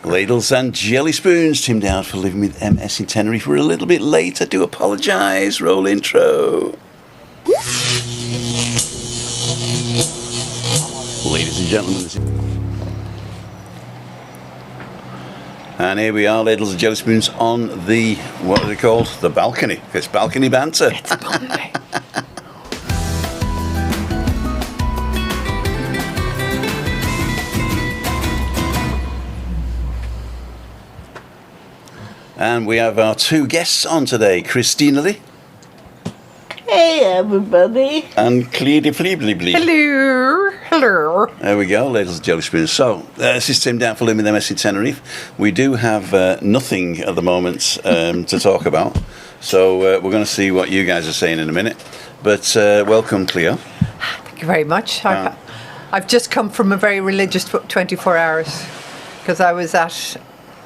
Ladles and jelly spoons. Tim Dowd for Living with MS in Tenerife. We're a little bit late. I do apologise. Roll intro. Ladies and gentlemen. And here we are, ladles and jelly spoons, on the, what are they called? The balcony. It's balcony banter. It's Monday. And we have our two guests on today, Christina Lee. Hey everybody. And Cleedy Fleebly. Hello. Hello. There we go, ladies and jelly spoons. So, this is Tim Dowd for Living with MS in Tenerife. We do have nothing at the moment to talk about. So, we're going to see what you guys are saying in a minute. But welcome, Cleo. Thank you very much. I've just come from a very religious 24 hours because I was at...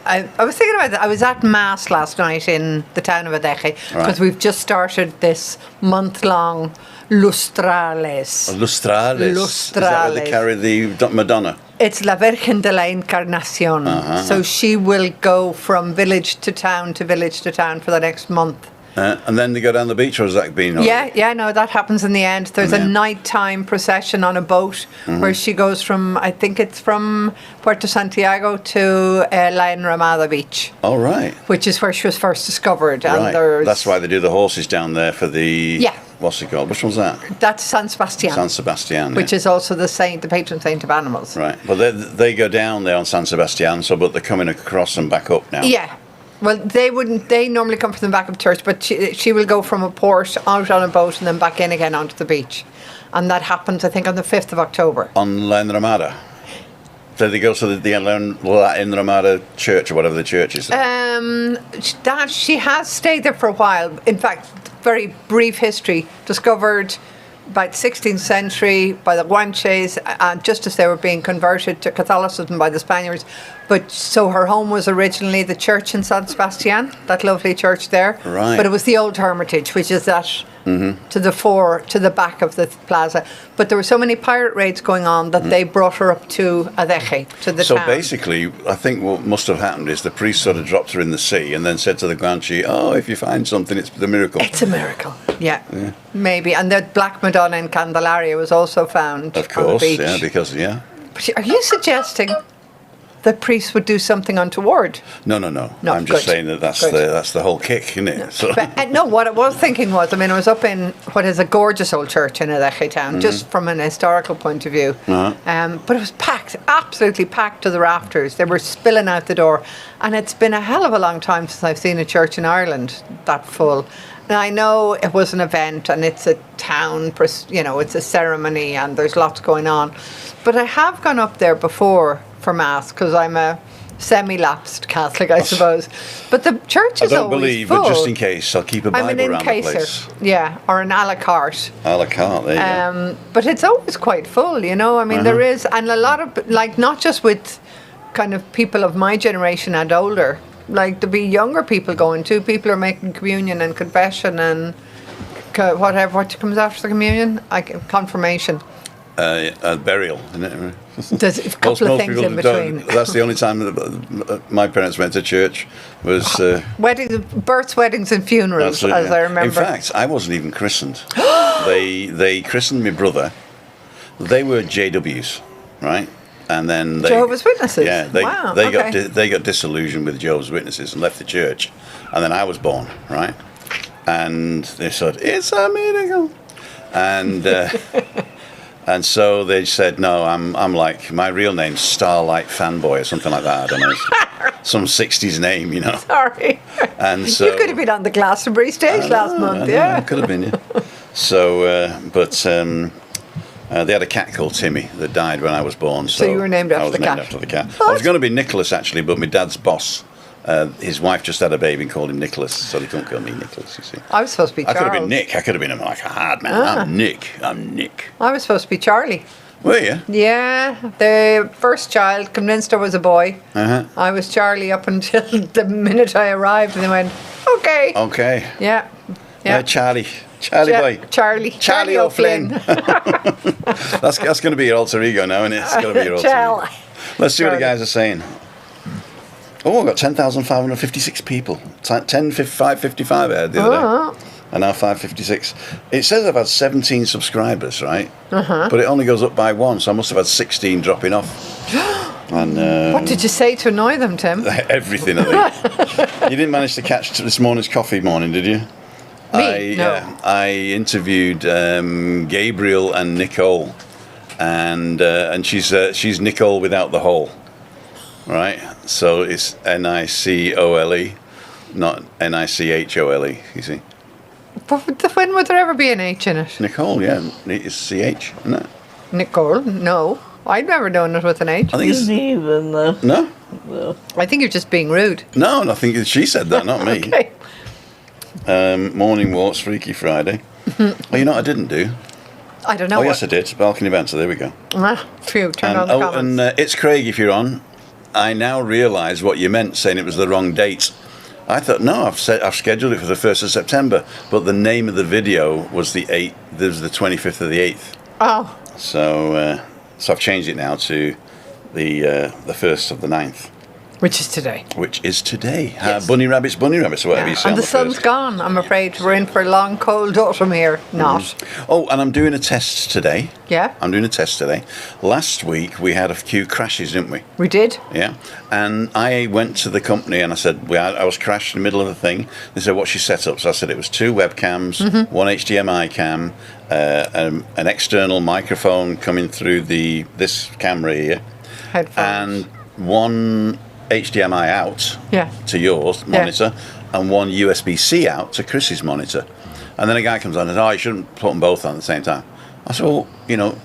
I was thinking about that. I was at Mass last night in the town of Adeje because we've just started this month-long Lustrales. Lustrales. Is that where they carry the Madonna? It's La Virgen de la Encarnación. Uh-huh. So she will go from village to town to village to town for the next month. And then they go down the beach, or has that been? Yeah, no, that happens in the end. There's a nighttime procession on a boat where she goes from, I think it's from Puerto Santiago to La Enramada Beach. All right. Which is where she was first discovered. And right. That's why they do the horses down there for the... Yeah. What's it called? Which one's that? That's San Sebastian. San Sebastian. Which is also the patron saint of animals. Right. But they go down there on San Sebastian, but they're coming across and back up now. Yeah. Well, they normally come from the back of church, but she will go from a port out on a boat and then back in again onto the beach. And that happens, I think, on the 5th of October. On La Enramada? So they go to the La Enramada church, or whatever the church is. She has stayed there for a while. In fact, very brief history. Discovered about 16th century by the Guanches, just as they were being converted to Catholicism by the Spaniards. But so her home was originally the church in San Sebastian, that lovely church there. Right. But it was the old Hermitage, which is that to the back of the plaza. But there were so many pirate raids going on that they brought her up to Adeje, to the town. So basically, I think what must have happened is the priest sort of dropped her in the sea and then said to the Guanche, "Oh, if you find something, it's the miracle." It's a miracle. Yeah. Maybe. And the Black Madonna in Candelaria was also found of course, on the beach. Yeah, because, But are you suggesting the priest would do something untoward? No. I'm just saying that's the whole kick, isn't it? No. So. But, no, what I was thinking was, I was up in what is a gorgeous old church in Adeje town, just from an historical point of view. But it was packed, absolutely packed to the rafters. They were spilling out the door. And it's been a hell of a long time since I've seen a church in Ireland that full. Now, I know it was an event and it's a town, it's a ceremony and there's lots going on. But I have gone up there before for Mass because I'm a semi-lapsed Catholic, I suppose. But the church is always full. I don't believe, but just in case, I'll keep a Bible around the place. Yeah, or an a la carte. A la carte, there you go. But it's always quite full, there is, and a lot of, not just with kind of people of my generation and older, there'll be younger people going too. People are making communion and confession and what comes after the communion? Confirmation. Burial, isn't it? There's a couple of things in between. That's the only time that my parents went to church was... births, weddings and funerals, as I remember. In fact, I wasn't even christened. They christened my brother. They were JWs, right? And then Jehovah's Witnesses? Yeah, they got disillusioned with Jehovah's Witnesses and left the church. And then I was born, right? And they said, "It's a miracle." And... And so they said, no, I'm like, my real name's Starlight Fanboy or something like that. I don't know. Some 60s name, Sorry. And so... You could have been on the Glastonbury stage last month, yeah. Could have been, yeah. So, they had a cat called Timmy that died when I was born. So you were named after the cat? I was named after the cat. I was going to be Nicholas, actually, but my dad's boss... his wife just had a baby and called him Nicholas, so they couldn't call me Nicholas, you see. I was supposed to be Charles. I could have been Nick. I could have been like a hard man. I'm Nick. I was supposed to be Charlie. Were you? Yeah. The first child, convinced I was a boy. I was Charlie up until the minute I arrived, and they went, okay. Okay. Yeah. Charlie boy. Charlie O'Flynn. That's going to be your alter ego now, isn't it? It's going to be your alter ego. Let's see what the guys are saying. Oh, I got 10,556 people. 555 I had the other day. And now 556. It says I've had 17 subscribers, right? But it only goes up by one, so I must have had 16 dropping off. And what did you say to annoy them, Tim? everything, I think. You didn't manage to catch this morning's coffee morning, did you? Me? No. Yeah, I interviewed Gabriel and Nicole, and she's Nicole without the hole, right? So it's Nicole, not Nichole. You see, But when would there ever be an H in it? Nicole, yeah, it's CH, isn't it? Nicole? No. I've never done it with an H. I think it's Even though. no, I think you're just being rude. no. I think she said that, not me. Okay. Morning walks, Freaky Friday. Oh, you know what I didn't do? I don't know. Oh, yes, I did. Balcony banter. There we go. Phew, turn on the comments. And it's Craig, if you're on. I now realise what you meant, saying it was the wrong date. I thought, no, I've scheduled it for the 1st of September, but the name of the video was the 8th. There was the 25th of the 8th. Oh. So I've changed it now to the 1st of the 9th. Which is today. Which is today. Yes. Bunny rabbits, or whatever you say. And on the sun's first. gone, I'm afraid. We're in for a long, cold autumn here. Not. Oh, and I'm doing a test today. Yeah? I'm doing a test today. Last week we had a few crashes, didn't we? We did? Yeah. And I went to the company and I said, I was crashed in the middle of the thing. They said, what's your setup? So I said it was 2 webcams, one HDMI cam, an external microphone coming through this camera here, Headphones. and one HDMI out to yours monitor, and one USB-C out to Chris's monitor. And then a guy comes on and says, you shouldn't put them both on at the same time. I said, well,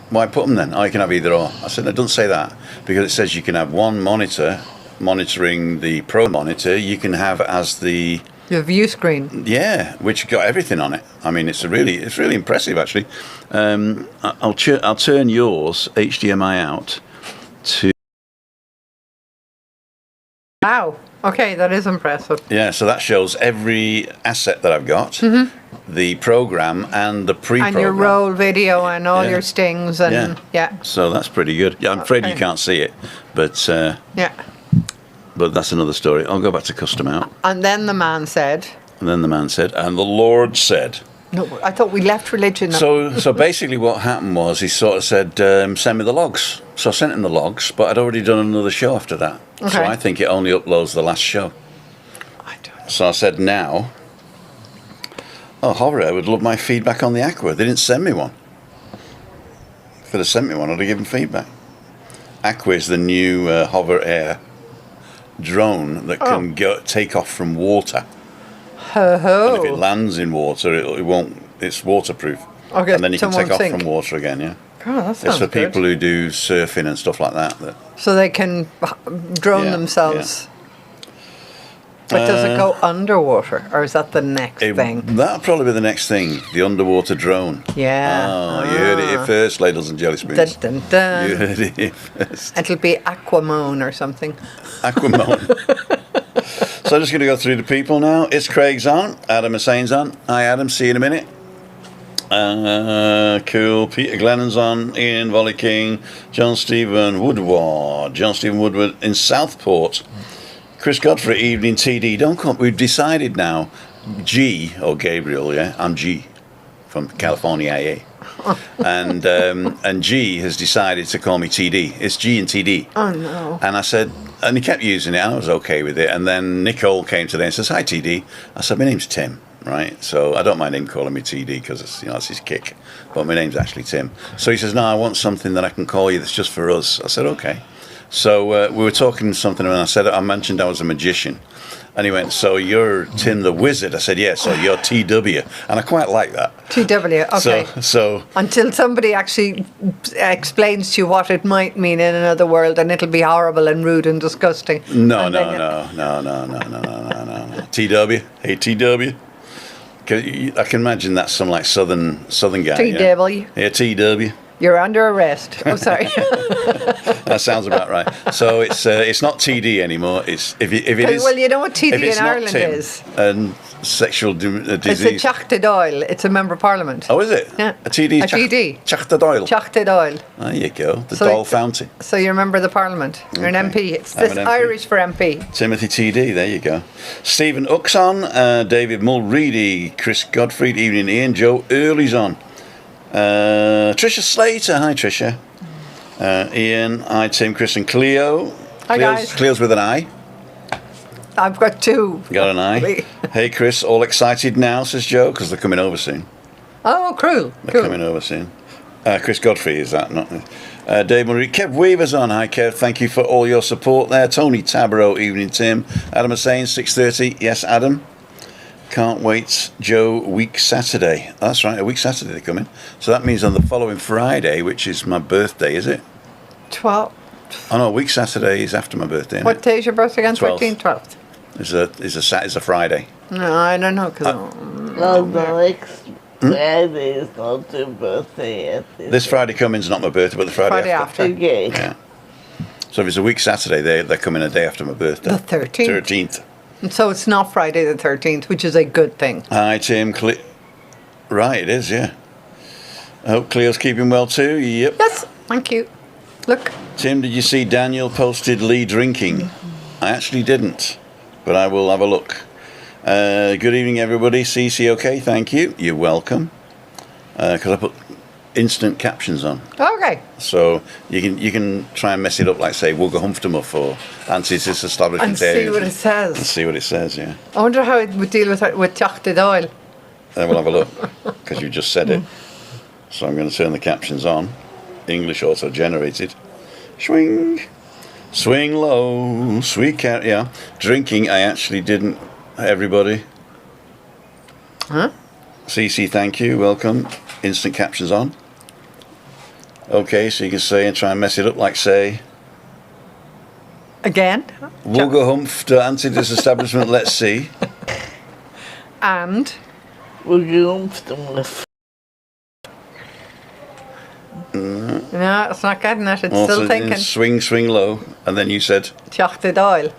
why put them then? Oh, you can have either or. I said, no, it doesn't say that, because it says you can have one monitor monitoring the Pro monitor. You can have as the Your view screen. Yeah, which got everything on it. I mean, it's really impressive, actually. I'll turn yours HDMI out to. Wow. Okay, that is impressive. Yeah, so that shows every asset that I've got, the program and the pre-program. And your roll video and all your stings and So that's pretty good. Yeah, I'm afraid you can't see it, but but that's another story. I'll go back to custom out. And then the man said. And then the man said, and the Lord said. No, I thought we left religion. So basically what happened was he sort of said, send me the logs. So I sent him the logs, but I'd already done another show after that. Okay. So I think it only uploads the last show. I don't know. So I said, now, Hover Air would love my feedback on the Aqua. They didn't send me one. If they'd have sent me one, I'd have given feedback. Aqua is the new Hover Air drone that can take off from water. And if it lands in water, it won't. It's waterproof. Okay, and then you can take off sink. from water again. Yeah. God, that sounds It's for good. people who do surfing and stuff like that. So they can drone themselves. But does it go underwater, or is that the next thing? That'll probably be the next thing. The underwater drone. Yeah. Oh, you heard it here first, ladies and jelly spoons. Dun, dun, dun. You heard it here first. It'll be Aquamone or something. Aquamone. So I'm just going to go through the people now. It's Craig's on. Adam Hussein's on. Hi, Adam. See you in a minute. Cool. Peter Glennon's on. Ian Volley King. John Stephen Woodward. John Stephen Woodward in Southport. Chris Godfrey, evening TD. Don't come. We've decided now. G, or Gabriel, yeah? I'm G from California, yeah. And G has decided to call me TD. It's G and TD. Oh, no. And I said, and he kept using it, and I was okay with it. And then Nicole came today and says, hi, TD. I said, my name's Tim, right? So I don't mind him calling me TD because that's his kick. But my name's actually Tim. So he says, no, I want something that I can call you that's just for us. I said, okay. So we were talking something, and I mentioned I was a magician. And he went, so you're Tim the Wizard? I said, yeah, so you're TW. And I quite like that. TW, okay. So until somebody actually explains to you what it might mean in another world, and it'll be horrible and rude and disgusting. No. TW, hey TW. I can imagine that's some like southern guy. TW. Yeah, TW. You're under arrest. Oh, sorry. That sounds about right. So it's not TD anymore. It's if it is. Well, you know what TD if it's in not Ireland Tim is? And sexual disease. It's a Teachta Dáil. It's a member of parliament. Oh, is it? Yeah. A TD. A TD. Teachta Dáil. Teachta Dáil. There you go. The So Dáil it's- fountain. So you're a member of the parliament. You're an Okay. MP. It's I'm this an MP. Irish for MP. Timothy TD, there you go. Stephen Uxon, David Mulready, Chris Godfrey, evening Ian, Joe Early's on. Tricia Slater, hi Tricia. Ian, hi Tim, Chris and Cleo. Hi, guys. Cleo's with an I. I've got two. Got an I. Hey Chris, all excited now, says Joe, because they're coming over soon. Oh, cool. They're coming over soon. Chris Godfrey, is that not? Dave Murray. Kev Weaver's on. Hi, Kev. Thank you for all your support there. Tony Tabaro, evening, Tim. Adam is saying 6:30. Yes, Adam. Can't wait. Joe, week Saturday. That's right, a week Saturday they're coming. So that means on the following Friday, which is my birthday, is it? 12. Oh no, week Saturday is after my birthday. What day is your birthday again? 12th. 13th, 12th. Is a Friday. No, I don't know. No, the next Friday is not your birthday yet. This Friday coming's not my birthday, but the Friday after. Okay. Yeah. So if it's a week Saturday, they're coming a day after my birthday. The 13th. 13th. And so it's not Friday the 13th, which is a good thing. Hi, Tim. Right, it is, yeah. I hope Cleo's keeping well too. Yep. Yes, thank you. Look. Tim, did you see Daniel posted Lee drinking? I actually didn't, but I will have a look. Good evening, everybody. CC, okay, thank you. You're welcome. Because I put instant captions on. Okay. So you can try and mess it up, like say Wugga Humphtumuff or anti-disestablishment And see what it says. And see what it says, yeah. I wonder how it would deal with Teachta Dáil. Then we'll have a look, because you just said it. So I'm going to turn the captions on. English auto generated. Swing. Swing low. Sweet cat, yeah. Drinking, I actually didn't. Everybody. Huh? CC, thank you. Welcome. Instant captions on. Okay, so you can say and try and mess it up, like say. Again. Wugga Humph to anti-disestablishment, let's see. And. We're No, it's not getting it. It's Also, still thinking. swing low. And then you said, Teachta Dáil.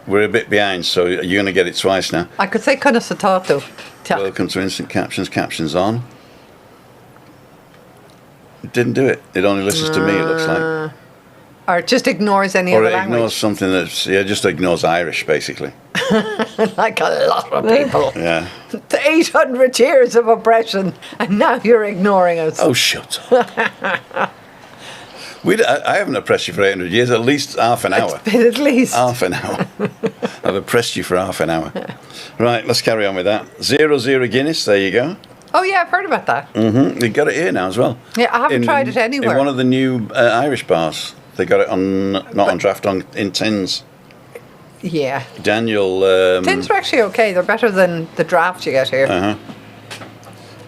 we're a bit behind, so you're going to get it twice now. I could say Conasatato. Welcome to instant captions. Captions on. It didn't do it. It only listens to me, it looks like. Or it just ignores any Or other it ignores language. something that's, just ignores Irish, basically. Like a lot of people. Yeah. 800 years of oppression, and now you're ignoring us. Oh, shut up. I haven't oppressed you for 800 years, at least half an hour. It's been at least. Half an hour. I've oppressed you for half an hour. Right, let's carry on with that. 0-0 Guinness, there you go. Oh, yeah, I've heard about that. You got it here now as well. Yeah, I haven't tried it anywhere. In one of the new Irish bars. They got it on draft in tins. Yeah. Daniel. Tins are actually okay. They're better than the draft you get here.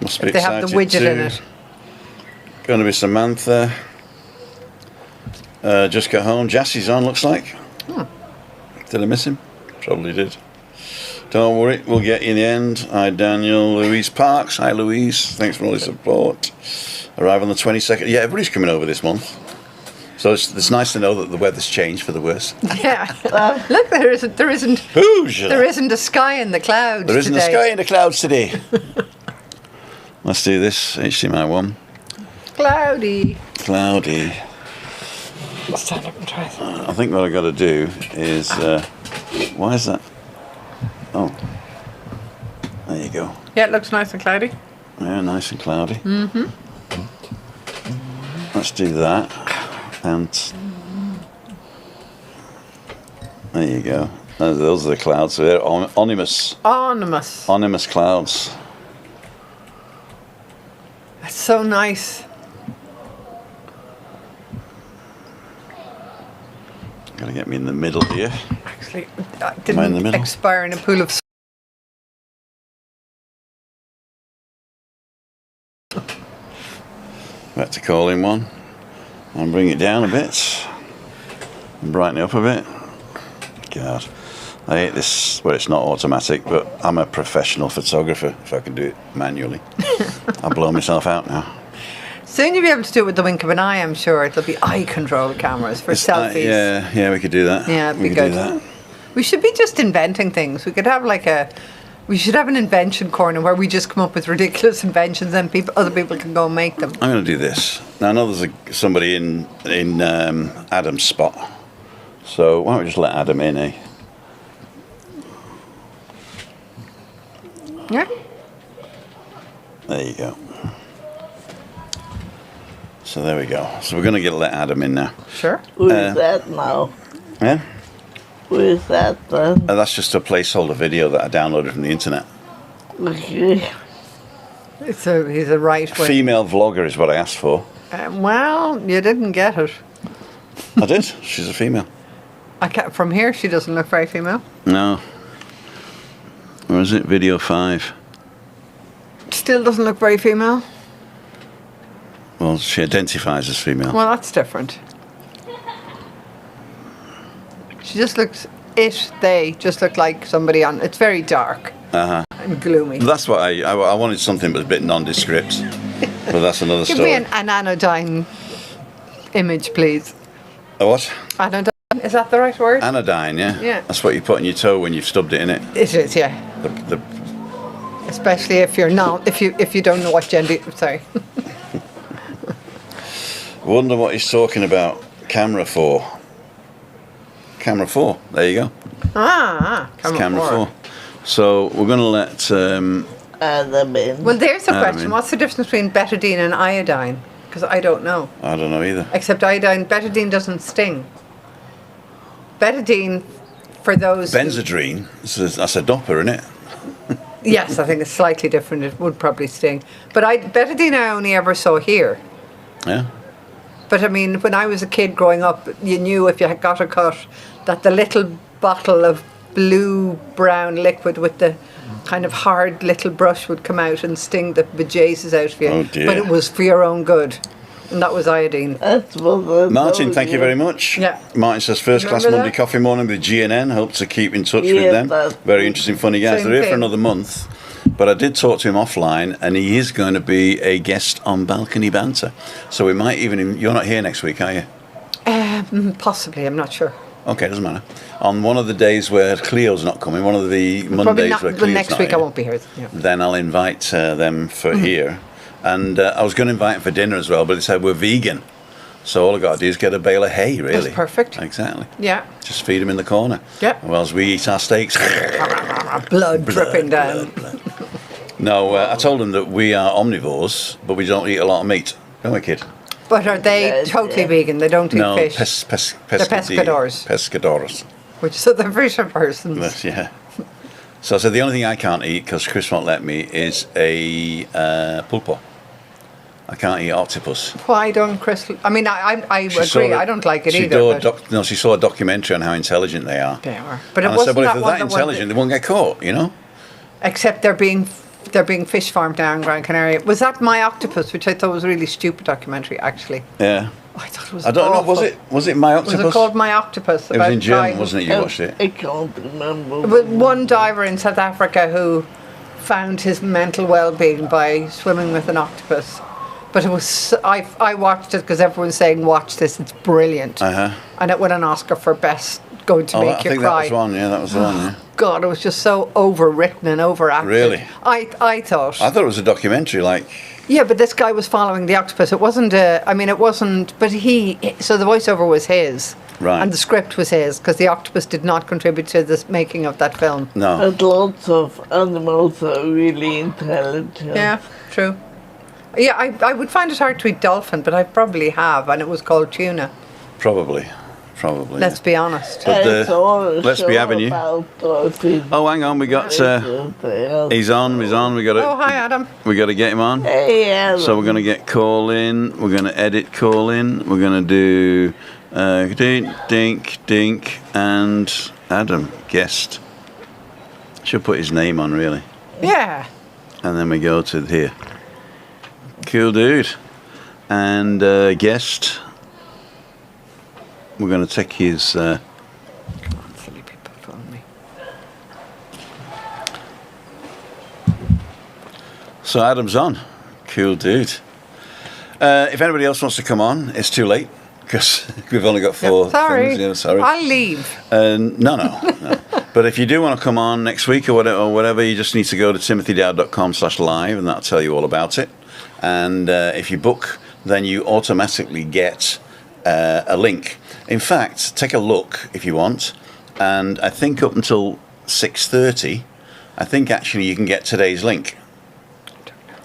Must be If they have the excited widget in too. it. Going to be Samantha. Just got home. Jassie's on, looks like. Did I miss him? Probably did. Don't worry, we'll get you in the end. Hi, Daniel. Louise Parks. Hi, Louise. Thanks for all your support. Arrive on the 22nd. Yeah, everybody's coming over this month. So it's nice to know that the weather's changed for the worse. Yeah. Look, there isn't a sky in the clouds. There isn't today. a sky in the clouds today. Let's do this. HDMI 1. Cloudy. Cloudy. Let's stand up and try it. I think what I got to do is. Why is that? Oh. There you go. Yeah, it looks nice and cloudy. Yeah, nice and cloudy. Let's do that. And there you go. Those are the clouds. They're ominous clouds. It's so nice. Got to get me in the middle here. Actually, Am I in the didn't middle? expire in a pool of. Back to calling one. And bring it down a bit. And brighten it up a bit. God. I hate this. Well, it's not automatic, but I'm a professional photographer if I can do it manually. I'll blow myself out now. Soon you'll be able to do it with the wink of an eye, I'm sure. There'll be eye control cameras for selfies. Yeah, we could do that. Yeah, it'd be we could good. do that. We should be just inventing things. We could have we should have an invention corner where we just come up with ridiculous inventions and other people can go and make them. I'm going to do this. Now I know there's somebody in Adam's spot. So why don't we just let Adam in, eh? Yeah. There you go. So there we go. So we're going to let Adam in now. Sure. Who is that now? Yeah? Who is that then? That's just a placeholder video that I downloaded from the internet. Okay. He's a right wing. Female vlogger is what I asked for. Well, you didn't get it. I did. She's a female. From here, she doesn't look very female. No. Or is it video 5? Still doesn't look very female. Well, she identifies as female. Well, that's different. She just looks. They just look like somebody on. It's very dark and gloomy. That's what I wanted something but a bit nondescript. But that's another Give story. me an anodyne image, please. A what? Anodyne, is that the right word? Anodyne, yeah? Yeah. That's what you put on your toe when you've stubbed it in it. It is, yeah. The Especially if you're not, if you don't know what gender. Sorry. Wonder what he's talking about. Camera 4. Camera 4. There you go. Camera, Camera 4. So we're going to let. Adam in. Well, there's a I question. mean- What's the difference between betadine and iodine? Because I don't know. I don't know either. Except betadine doesn't sting. Betadine, for those. Benzodrine. That's a dopper, isn't it? Yes, I think it's slightly different. It would probably sting. But betadine I only ever saw here. Yeah. But I mean, when I was a kid growing up, you knew if you had got a cut that the little bottle of blue-brown liquid with the kind of hard little brush would come out and sting the bejesus out of you. Oh, dear. But it was for your own good. And that was iodine. That's what I Martin, told thank you very much. Yeah. Martin says first class Remember Monday that? coffee morning with GNN. Hope to keep in touch Yeah, with them. that's Very interesting, funny guys. Same They're here for thing. another month. But I did talk to him offline, and he is going to be a guest on Balcony Banter. So we might even. You're not here next week, are you? Possibly, I'm not sure. Okay, doesn't matter. On one of the days where Cleo's not coming, one of the Probably Mondays not. where The Cleo's next not week here, I won't be here. Yeah. then I'll invite them for here. And I was going to invite them for dinner as well, but they said we're vegan. So all I got to do is get a bale of hay, really. That's perfect. Exactly. Yeah. Just feed them in the corner. Yeah. Whilst we eat our steaks. Blood dripping down. No, I told them that we are omnivores, but we don't eat a lot of meat. Don't we, kid? But are they Yeah, totally yeah. vegan? They don't eat No, fish? pescadores. Pescadores. Which so they're fish persons. But, yeah. So I said the only thing I can't eat, because Chris won't let me, is a pulpo. I can't eat octopus. Why don't Chris? I mean, I She saw agree. a- I don't like it she either. saw But she saw a documentary on how intelligent they are. they are. But it And I wasn't said, well, if that they're one that that intelligent, they won't get caught, you know? except they're being fish farmed down Gran Canaria. Was that My Octopus, which I thought was a really stupid documentary? Actually, Yeah. I thought it was. I don't know, awful. was it My Was Octopus? it called My Octopus? It was in German, wasn't it? You watched it. I can't remember. With one diver in South Africa who found his mental well-being by swimming with an octopus. But it was I watched it because everyone's saying watch this, it's brilliant. Uh-huh. And it won an Oscar for best going to Oh, make I you think cry. that was one, yeah, that was the one, yeah. God, it was just so overwritten and overacted. Really? I thought. I thought it was a documentary, like, Yeah, but this guy was following the octopus. It wasn't it wasn't, but so the voiceover was his. Right. And the script was his, because the octopus did not contribute to the making of that film. no. And lots of animals are really intelligent. Yeah, true. Yeah, I would find it hard to eat dolphin, but I probably have, and it was called tuna. Probably. Let's be honest. But, I saw a let's be show having you. about dolphins. Oh, hang on, we got, he's on, we got Oh, hi, Adam. we got to get him on. Hey, Adam. So we're going to get call in, we're going to edit call in, we're going to do dink, and Adam, guest. Should put his name on, really. Yeah. And then we go to here. Cool dude. And guest. We're going to take his... Come on, silly people, phone me. So Adam's on. Cool dude. If anybody else wants to come on, it's too late because we've only got 4 Sorry. things. Yeah, sorry. I'll leave. No. But if you do want to come on next week or whatever, you just need to go to timothydowd.com/live and that'll tell you all about it. And if you book, then you automatically get a link. In fact, take a look if you want. And I think up until 6:30, I think actually you can get today's link.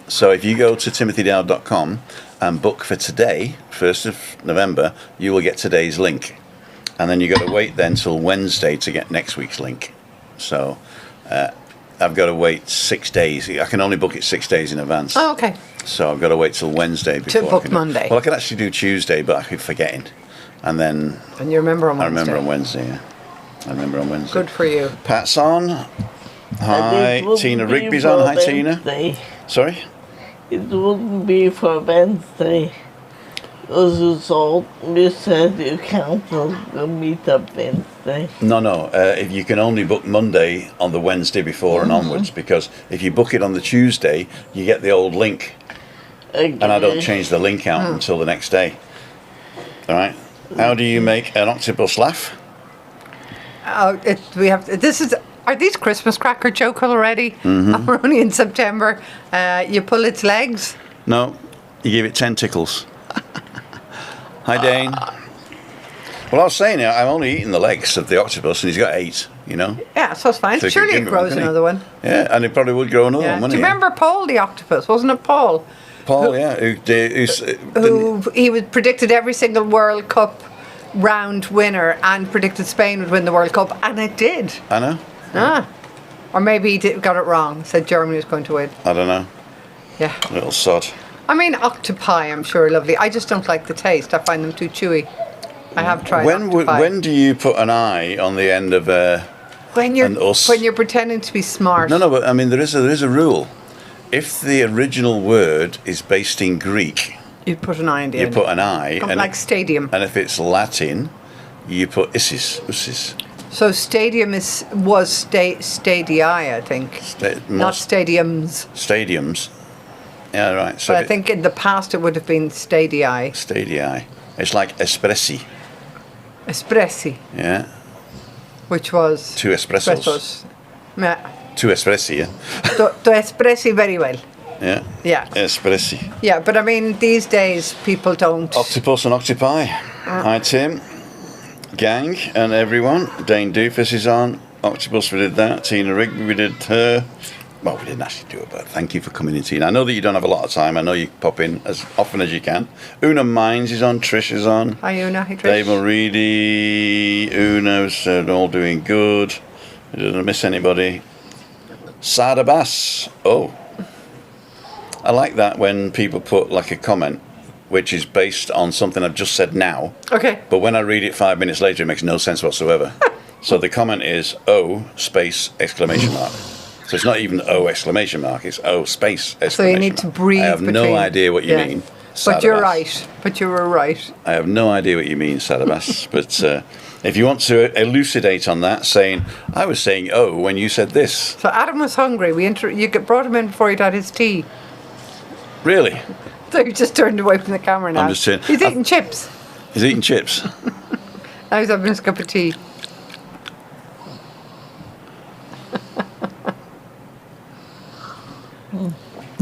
So if you go to timothydowd.com and book for today, 1st of November, you will get today's link. And then you've got to wait then till Wednesday to get next week's link. So I've got to wait 6 days. I can only book it 6 days in advance. Oh, okay. So I've got to wait till Wednesday before To book Monday. Well, I could actually do Tuesday, but I keep forgetting. And then And you remember on I Wednesday? remember on Wednesday, yeah. I remember on Wednesday. Good for you. Pat's on. Hi. It wouldn't Tina be Rigby's for on. Hi, Tina. Wednesday. Sorry? It wouldn't be for Wednesday. Because you said you cancelled the meetup Wednesday. No. If you can only book Monday on the Wednesday before and onwards, because if you book it on the Tuesday, you get the old link. Okay. And I don't change the link out until the next day. All right? How do you make an octopus laugh? Are these Christmas cracker joke already? Mm-hmm. We're only in September. You pull its legs. No, you give it 10 tickles. Hi, Dane. Well, I was saying, I'm only eating the legs of the octopus, and he's got 8, you know? Yeah, so it's fine. So you Surely could it give him grows couldn't he? another one. Yeah, and it probably would grow another Yeah. one, Do wouldn't you it? remember Paul the octopus? Wasn't it Paul? Paul, yeah, Who he was predicted every single World Cup round winner and predicted Spain would win the World Cup, and it did. I know. Or maybe he got it wrong. Said Germany was going to win. I don't know. Yeah. Little sod. I mean, octopi, I'm sure, are lovely. I just don't like the taste. I find them too chewy. I have tried octopi. When do you put an I on the end of when an us? you're pretending to be smart. No, but I mean, there is a rule. If the original word is based in Greek, You put an I in the you end. put an I. Like stadium. And if it's Latin, you put ussis. So stadium was stadii, I think. Not stadiums. Stadiums. Yeah, right. So But I think in the past it would have been stadii. Stadii. It's like espressi. Espressi, Yeah. which was... 2 espressos. Yeah. 2 espressi, yeah. To espressi very well. Yeah. Yeah. Espressi. Yeah, but I mean, these days people don't... Octopus and octopi. Hi, Tim. Gang and everyone. Dane Doofus is on. Octopus, we did that. Tina Rigby, we did her. Well, we didn't actually do it, but thank you for coming in, Tina. I know that you don't have a lot of time. I know you pop in as often as you can. Una Mines is on. Trish is on. Hi, Una. Hi, Trish. Dave O'Reilly. Una said all doing good. Didn't miss anybody. Sada Bass. Oh. I like that when people put like a comment which is based on something I've just said now. Okay. But when I read it 5 minutes later, it makes no sense whatsoever. So the comment is O space exclamation mark. So it's not even O exclamation mark, it's O space exclamation mark. So you need to breathe I have no between- idea what you Yeah. mean. But you're Sadabas. right. But you were right. I have no idea what you mean, Sadabas. But if you want to elucidate on that, saying, I was saying O when you said this. So Adam was hungry. You brought him in before he'd had his tea. Really? So he just turned away from the camera now. I'm just saying. He's eating chips. He's eating chips. Now he's having his cup of tea.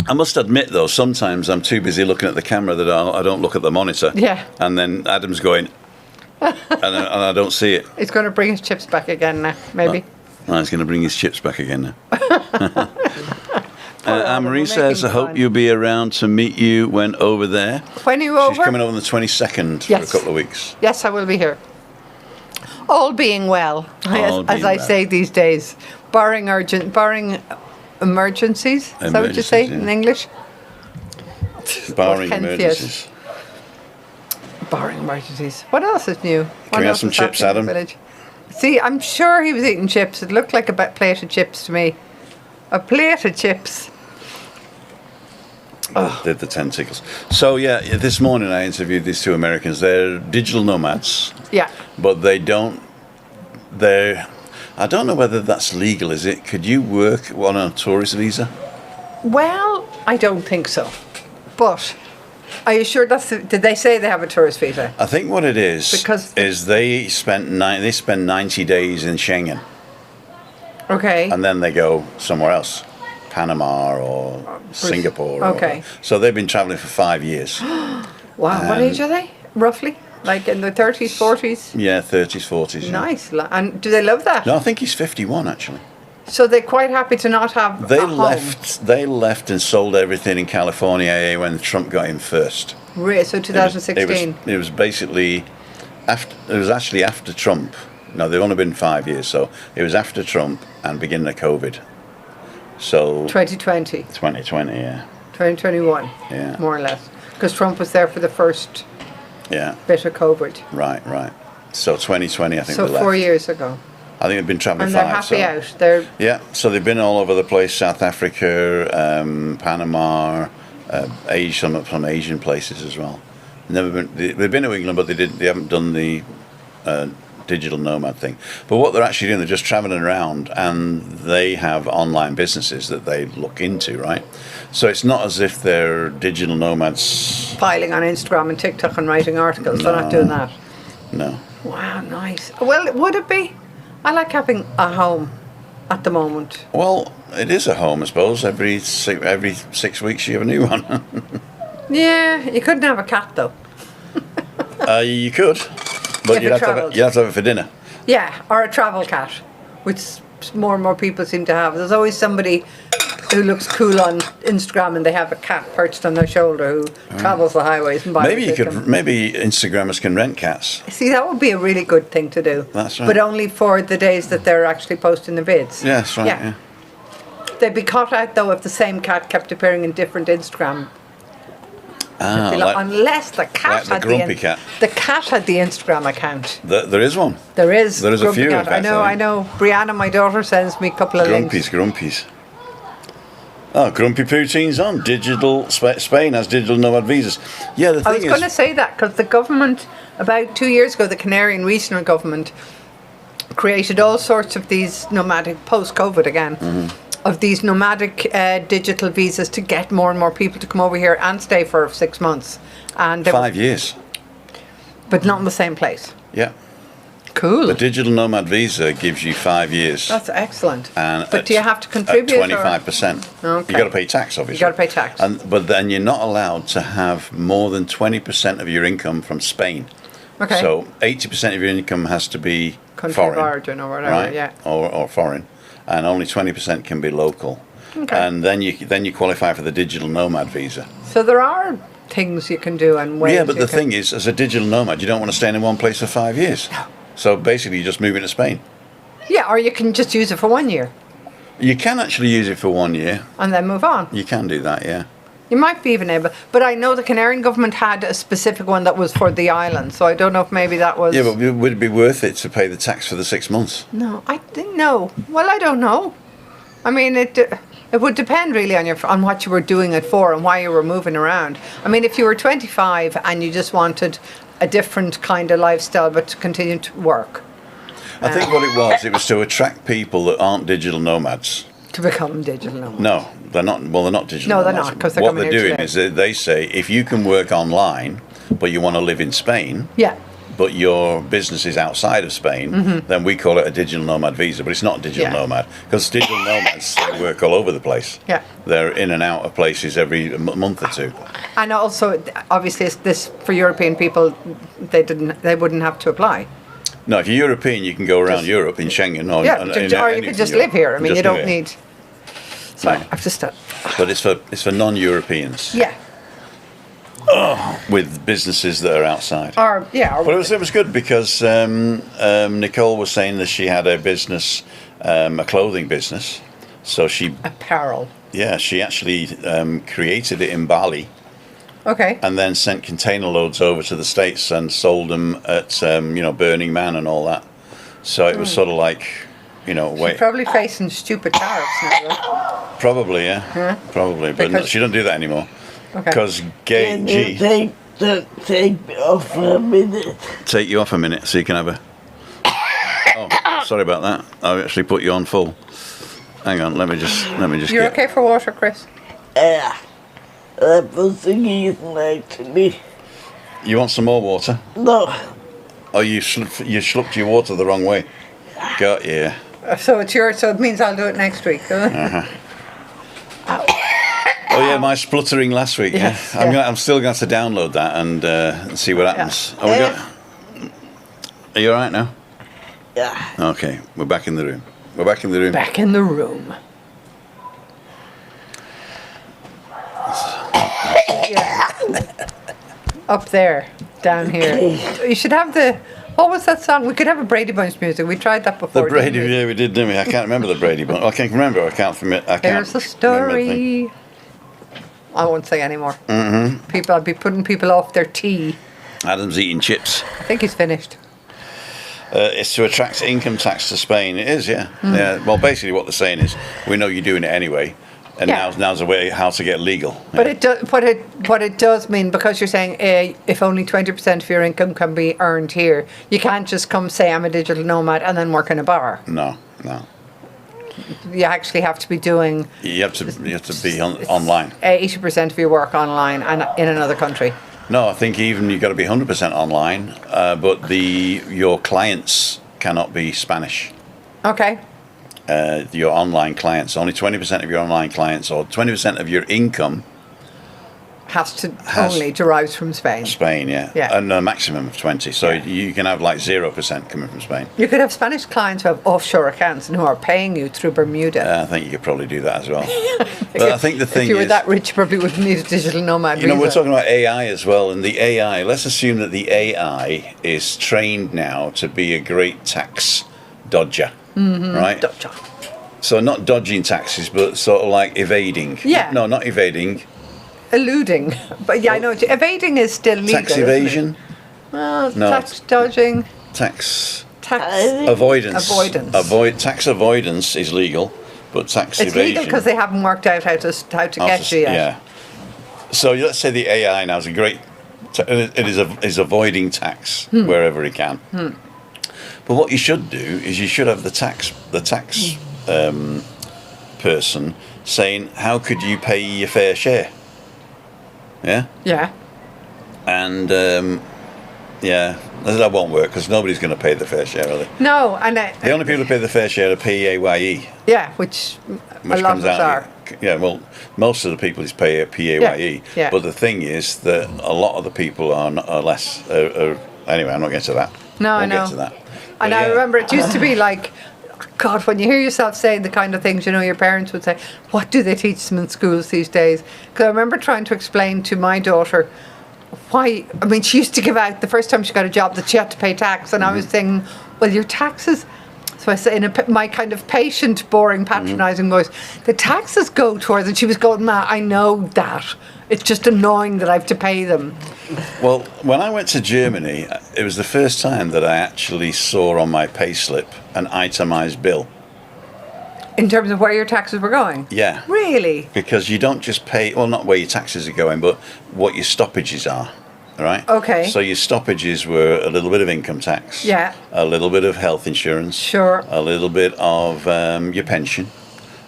I must admit, though, sometimes I'm too busy looking at the camera that I don't look at the monitor. Yeah. And then Adam's going, and I don't see it. He's going to bring his chips back again now, maybe. Oh, he's going to bring his chips back again now. Anne-Marie we're says, I making hope fun. you'll be around to meet you when over there. When are you She's over? coming over on the 22nd Yes. for a couple of weeks. Yes, I will be here. All being well, All as being I well. say these days, barring emergencies. Is that what you say Emergencies, yeah. in English? Barring What can emergencies. Barring emergencies. What else is new? Can we have some chips, Adam? Village? See, I'm sure he was eating chips. It looked like a plate of chips to me. A plate of chips. Did the tentacles. So, yeah, this morning I interviewed these 2 Americans. They're digital nomads. Yeah. But I don't know whether that's legal, is it? Could you work on a tourist visa? Well, I don't think so. But Are you sure did they say they have a tourist visa? I think what it is Because they spend 90 days in Schengen, Okay. and then they go somewhere else, Panama or Singapore. Okay. So they've been traveling for 5 years. Wow. What age are they, roughly? Like in their 30s, 40s? Yeah, 30s, 40s. Yeah. Nice. And do they love that? No, I think he's 51 actually. So they're quite happy to not have They a home. left. They left and sold everything in California when Trump got in first. So 2016. It was basically after. It was actually after Trump. No, they've only been 5 years, so it was after Trump and beginning of COVID. So 2020. 2020, yeah, 2021. Yeah. More or less. Because Trump was there for the first yeah, bit of COVID. right. So 2020, I think So they left. 4 years ago. I think they've been traveling And they're 5. happy so. out. They're Yeah, so they've been all over the place: South Africa, Panama, Asia, some Asian places as well. Never been. They've been to England, but they haven't done the digital nomad thing. But what they're actually doing, they're just traveling around, and they have online businesses that they look into, right? So it's not as if they're digital nomads. filing on Instagram and TikTok and writing articles. They're not doing that. No. Wow, nice. Well, would it be? I like having a home at the moment. Well, it is a home, I suppose. Every 6 weeks you have a new one. Yeah, you couldn't have a cat though. You could, but If you'd it have, travelled. you'd have to have it for dinner. Yeah, or a travel cat, which more and more people seem to have. There's always somebody who looks cool on Instagram and they have a cat perched on their shoulder who travels the highways and buys Maybe you could. Maybe Instagrammers can rent cats. See, that would be a really good thing to do. That's right. But only for the days that they're actually posting the vids. Yeah, that's right. Yeah. They'd be caught out though if the same cat kept appearing in different Instagram. Unless the cat like the had grumpy cat. The cat had the Instagram account. There is one. There is. There is a Grumpy few, cat. in fact, I know. Brianna, my daughter, sends me a couple of links. Grumpies. Oh, Grumpy Poutine's on. Spain has digital nomad visas. Yeah, the thing I was going to say that because the government, about 2 years ago, the Canarian regional government created all sorts of these nomadic, post-COVID again, of these nomadic digital visas to get more and more people to come over here and stay for 6 months. And 5 years. But not in the same place. Yeah. Cool. The digital nomad visa gives you 5 years. That's excellent. And But do you have to contribute? At 25%. Okay. You got to pay tax, obviously. You got to pay tax. But then you're not allowed to have more than 20% of your income from Spain. Okay. So 80% of your income has to be Country foreign, of origin or whatever, right? yeah. Or foreign, and only 20% can be local. Okay. And then you qualify for the digital nomad visa. So there are things you can do and ways. Yeah, but you the can- thing is, as a digital nomad, you don't want to stay in one place for 5 years. No. So basically, you just move into Spain. Yeah, or you can just use it for 1 year You can actually use it for 1 year. and then move on. You can do that, yeah. You might be even able, but I know the Canarian government had a specific one that was for the island, so I don't know if maybe that was. Yeah, but would it be worth it to pay the tax for the 6 months? No, I didn't know. Well, I don't know. I mean, it would depend really on what you were doing it for and why you were moving around. I mean, if you were 25 and you just wanted a different kind of lifestyle but to continue to work, I think what it was to attract people that aren't digital nomads. to become digital nomad. No, they're not. Well, they're not digital No, they're nomads. not, 'cause they're what coming they're here doing today. is that they say if you can work online, but you want to live in Spain, Yeah. but your business is outside of Spain, then we call it a digital nomad visa. But it's not digital Yeah. nomad because digital nomads they work all over the place. Yeah. They're in and out of places every month or two. And also, obviously, this for European people, they wouldn't have to apply. No, if you're European, you can go around Europe in Schengen, or, Yeah, in or you any could of just Europe. live here. I mean, Just you don't live here. need. Sorry, No. I've just. But it's for non-Europeans Yeah. with businesses that are outside. Or yeah. Or But it was good because Nicole was saying that she had a business, a clothing business. So she apparel. actually created it in Bali Okay. and then sent container loads over to the States and sold them at Burning Man and all that. So it was sort of like, wait, Probably facing stupid tariffs now. probably yeah, probably, but Because- she don't do that anymore Okay. because Can you take me off for a minute? Take you off a minute so you can have a. Oh, sorry about that. I actually put you on full. Hang on, let me just. You're get... okay for water, Chris? Yeah. That was the reason, actually. You want some more water? No. Oh, you schlucked your water the wrong way. Got you. So it's yours, so it means I'll do it next week. Oh yeah, my spluttering last week. Yes, Yeah, I'm still going to have to download that and see what happens. Yeah. Oh, are you all right now? Yeah. Okay, we're back in the room. We're back in the room. Back in the room. Yeah. Up there, down here. You should have what was that song? We could have a Brady Bunch music. We tried that before. The Brady, didn't we? yeah, we did, didn't we? I can't remember the Brady Bunch. I can't remember. I can't. Here's the story. I won't say anymore. Mm-hmm. I'll be putting people off their tea. Adam's eating chips. I think he's finished. It's to attract income tax to Spain. It is, yeah. Yeah. Well, basically, what they're saying is, we know you're doing it anyway, and now's the way how to get legal. But what it does mean, because you're saying if only 20% of your income can be earned here, you can't just come say I'm a digital nomad and then work in a bar. No. You actually have to be doing. You have to be online. 80% of your work online and in another country. No, I think even you've got to be 100% online, but your clients cannot be Spanish. Okay. Your online clients, only 20% of your online clients or 20% of your income only derives from Spain. Spain, yeah. And a maximum of 20. So you can have like 0% coming from Spain. You could have Spanish clients who have offshore accounts and who are paying you through Bermuda. I think you could probably do that as well. But I think the thing is, if you were that rich, you probably wouldn't need a digital nomad visa. We're talking about AI as well, and the AI, let's assume that the AI is trained now to be a great tax dodger, right? Dodger. So not dodging taxes, but sort of like evading. Yeah. No, not evading. Eluding. But yeah, I know. Evading is still legal. Tax evasion? Well, No. tax dodging. Tax Avoidance. Tax avoidance is legal, but tax It's evasion. legal because they haven't worked out how to get you yet. Yeah. So let's say the AI now is a great. It is avoiding tax wherever it can. But what you should do is you should have the tax person saying, "How could you pay your fair share?" Yeah. Yeah. And that won't work because nobody's going to pay the fair share, are they? No, and The only people who pay the fair share are PAYE. yeah, which a lot of us are. Yeah, well, most of the people is pay PAYE. Yeah. But the thing is that a lot of the people are less. Anyway, I'm not getting to that. No, I We'll know. get to that. And But I remember it used to be like, God, when you hear yourself saying the kind of things, your parents would say, what do they teach them in schools these days? Because I remember trying to explain to my daughter why, she used to give out the first time she got a job that she had to pay tax. And I was saying, well, your taxes. So I said in my kind of patient, boring, patronising voice, the taxes go towards, and she was going, Ma, I know that. It's just annoying that I have to pay them. Well, when I went to Germany, it was the first time that I actually saw on my payslip an itemised bill. In terms of where your taxes were going? Yeah. Really? Because you don't just pay, well, not where your taxes are going, but what your stoppages are, right? Okay. So your stoppages were a little bit of income tax. Yeah. A little bit of health insurance. Sure. A little bit of your pension.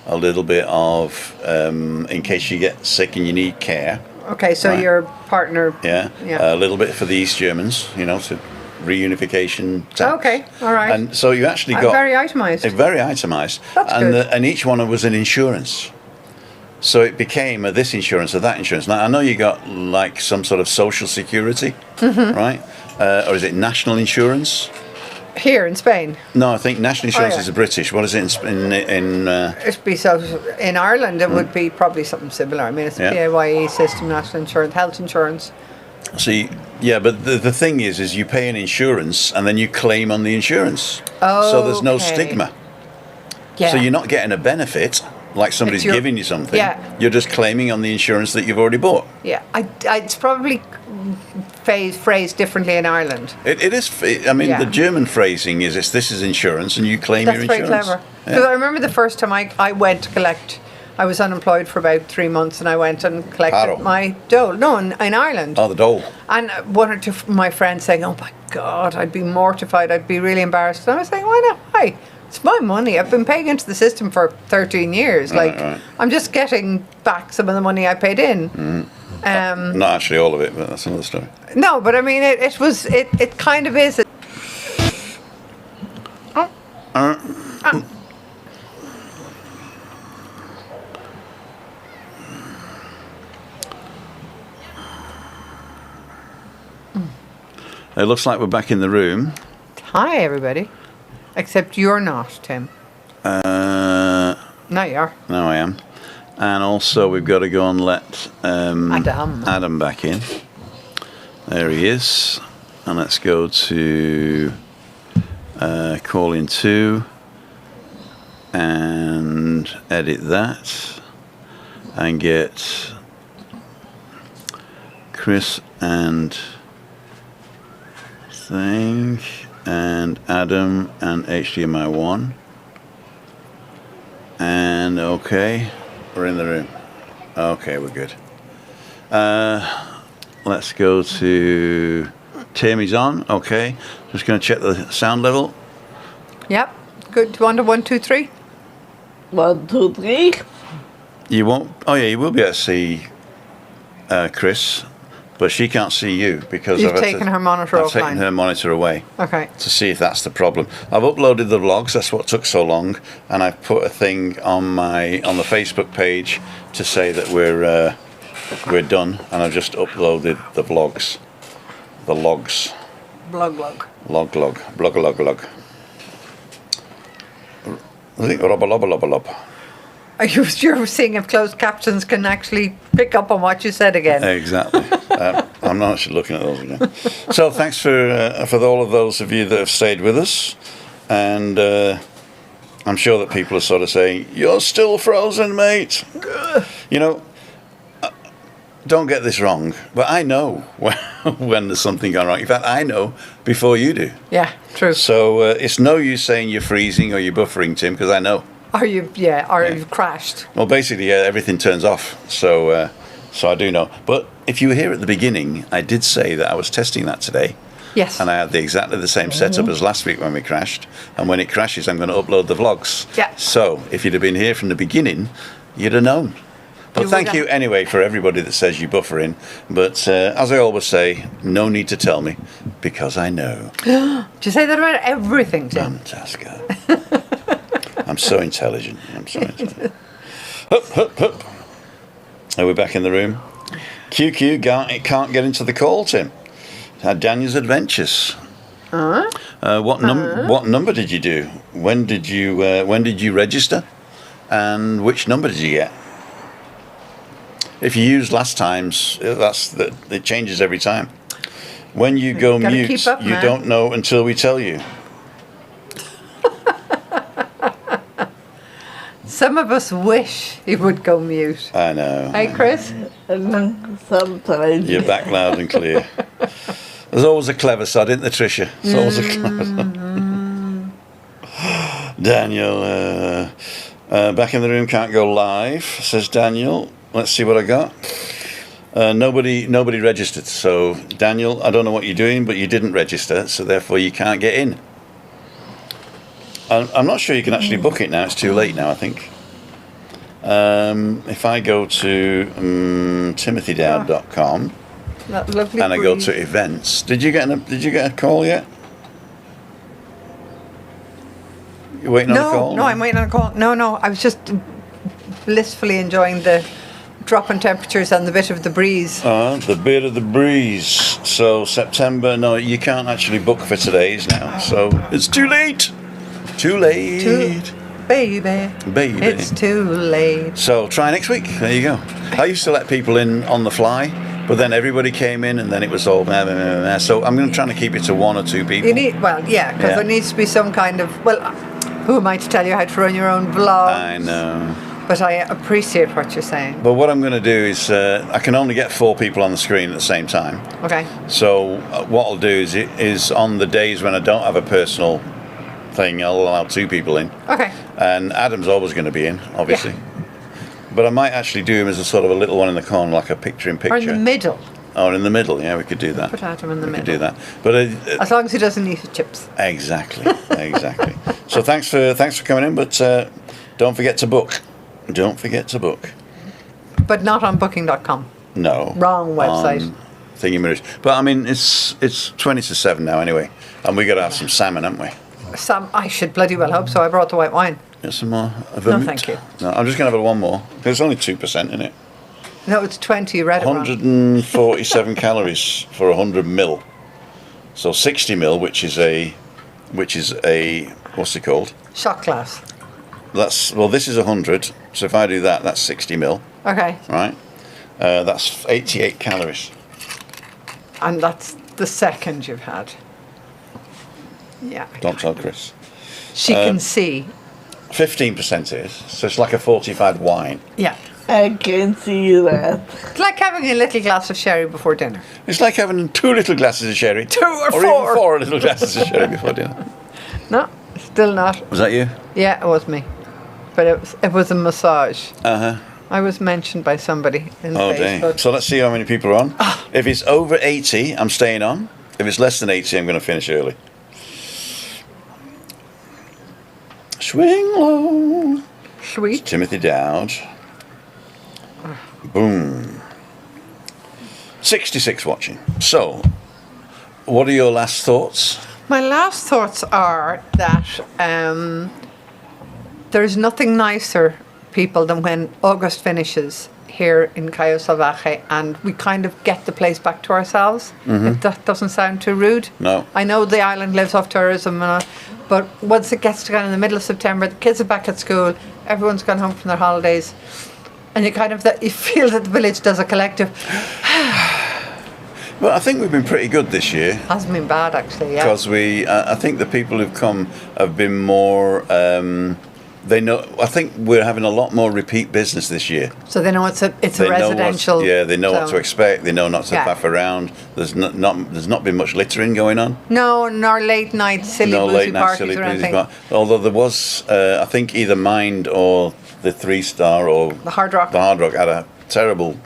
A little bit of, in case you get sick and you need care. Okay, so Right. your partner... Yeah. Yeah. A little bit for the East Germans, to reunification tax. Okay, all right. And so you actually got... Very itemised. Very itemised. That's and good. And each one was an insurance. So it became this insurance or that insurance. Now, I know you got like some sort of social security, right? Or is it national insurance? Here in Spain. No, I think national insurance yeah. is a British. What is it in It'd be in Ireland, it would be probably something similar. It's a PAYE system, national insurance, health insurance. See, yeah, but the thing is you pay an insurance and then you claim on the insurance. Oh, so there's no okay. stigma. Yeah. So you're not getting a benefit like somebody's giving you something. Yeah. You're just claiming on the insurance that you've already bought. Yeah, it's probably phrased differently in Ireland. It is. The German phrasing is this is insurance and you claim your insurance. That's very clever. Because I remember the first time I went to collect, I was unemployed for about 3 months and I went and collected my dole. No, in Ireland. Oh, the dole. And one or two of my friends saying, oh my God, I'd be mortified, I'd be really embarrassed. And I was saying, why not? Why? It's my money. I've been paying into the system for 13 years. Right. I'm just getting back some of the money I paid in. Not actually all of it, but that's another story. No, but I mean, it kind of is. It looks like we're back in the room. Hi, everybody. Except you're not, Tim. No, you are. No, I am. And also, we've got to go and let Adam back in. There he is. And let's go to call in 2 and edit that and get Chris and thing and Adam and HDMI 1. And okay, we're in the room. Okay, we're good. Let's go to Tim. He's on. Okay, just going to check the sound level. Yep. Good. Do you want a 1, 2, 3? 1, 2, 3. You won't. Oh yeah, you will be able to see Chris, but she can't see you because You've taken her monitor I've offline. taken her monitor away. Okay. To see if that's the problem. I've uploaded the vlogs. That's what took so long, and I've put a thing on the Facebook page to say that we're done, and I've just uploaded the vlogs, the logs. Blog. Log. I think lob. You're seeing if closed captions can actually pick up on what you said again. Exactly. I'm not actually looking at those again. So thanks for all of those of you that have stayed with us, and I'm sure that people are sort of saying, "You're still frozen, mate." You know, don't get this wrong, but I know when there's something gone wrong. In fact, I know before you do. Yeah, true. So it's no use saying you're freezing or you're buffering, Tim, because I know. You've crashed. Well, basically, everything turns off. So I do know. But if you were here at the beginning, I did say that I was testing that today. Yes. And I had exactly the same setup as last week when we crashed. And when it crashes, I'm going to upload the vlogs. Yeah. So if you'd have been here from the beginning, you'd have known. But thank you anyway for everybody that says you buffer in. But as I always say, no need to tell me, because I know. Do you say that about everything, Tim? Fantastic. I'm so intelligent. Hup. Are we back in the room? QQ can't get into the call, Tim. Daniel's Adventures. What number did you do? When did you register? And which number did you get? If you used last time's, it changes every time. When you go mute, you don't know until we tell you. Some of us wish he would go mute. I know. Hey, Chris? Sometimes. You're back loud and clear. There's always a clever side, isn't there, Tricia? There's always a clever side. Daniel, back in the room, can't go live, says Daniel. Let's see what I got. Nobody registered. So, Daniel, I don't know what you're doing, but you didn't register, so therefore you can't get in. I'm not sure you can actually book it now. It's too late now, I think. If I go to timothydowd.com and I go to events, did you get a call yet? You waiting on a call? No, I'm waiting on a call. No, I was just blissfully enjoying the drop in temperatures and the bit of the breeze. The bit of the breeze. So September, no, you can't actually book for today's now. So it's too late. Too late. Baby. It's too late. So try next week. There you go. I used to let people in on the fly, but then everybody came in and then it was all so I'm going to try to keep it to 1 or 2 people. Because there needs to be some kind of, who am I to tell you how to run your own vlog? I know. But I appreciate what you're saying. But what I'm going to do is I can only get 4 people on the screen at the same time. Okay. So what I'll do is on the days when I don't have a personal thing, I'll allow 2 people in. Okay. And Adam's always going to be in, obviously. Yeah. But I might actually do him as a sort of a little one in the corner, like a picture-in-picture. Or in the middle. Or in the middle, yeah, we could do that. Put Adam in the middle. We could do that. But as long as he doesn't eat chips. Exactly. So thanks for coming in, but don't forget to book. Don't forget to book. But not on booking.com. No. Wrong website. Thingy. But I mean, it's 20 to 7 now anyway. And we got to have some salmon, haven't we? I should bloody well hope so. I brought the white wine. Get some more? No, thank you. No, I'm just going to have one more. There's only 2% in it. No, it's 20. You read it wrong. 147 calories for 100 mil. So 60 mil, which is a what's it called? Shot glass. This is 100. So if I do that, that's 60 mil. Okay. Right. That's 88 calories. And that's the second you've had. Yeah. Don't tell Chris. She can see. 15% is. So it's like a 45 wine. Yeah. I can see that. It's like having a little glass of sherry before dinner. It's like having 2 little glasses of sherry. 2 or 4. Or even 4 little glasses of sherry before dinner. No, still not. Was that you? Yeah, it was me. But it was a massage. Uh-huh. I was mentioned by somebody in Oh, Facebook. dang. So let's see how many people are on. If it's over 80, I'm staying on. If it's less than 80, I'm going to finish early. Swing low. Sweet. Timothy Dowd. Boom. 66 watching. So, what are your last thoughts? My last thoughts are that there's nothing nicer, people, than when August finishes here in Cayo Salvaje and we kind of get the place back to ourselves. If that doesn't sound too rude. No. I know the island lives off tourism, but once it gets to kind of the middle of September, the kids are back at school, everyone's gone home from their holidays, and you kind of you feel that the village does a collective. Well, I think we've been pretty good this year. Hasn't been bad, actually, yeah. Because I think the people who've come have been more, they know, I think we're having a lot more repeat business this year. So they know it's a They know residential. they know what to zone. expect. They know not to Yeah. faff around. There's not been much littering going on. No, nor late night silly No boozy late night parties silly or boozy anything. parties. Although there was, I think either Mind or the 3-star or The Hard Rock. The Hard Rock had a terrible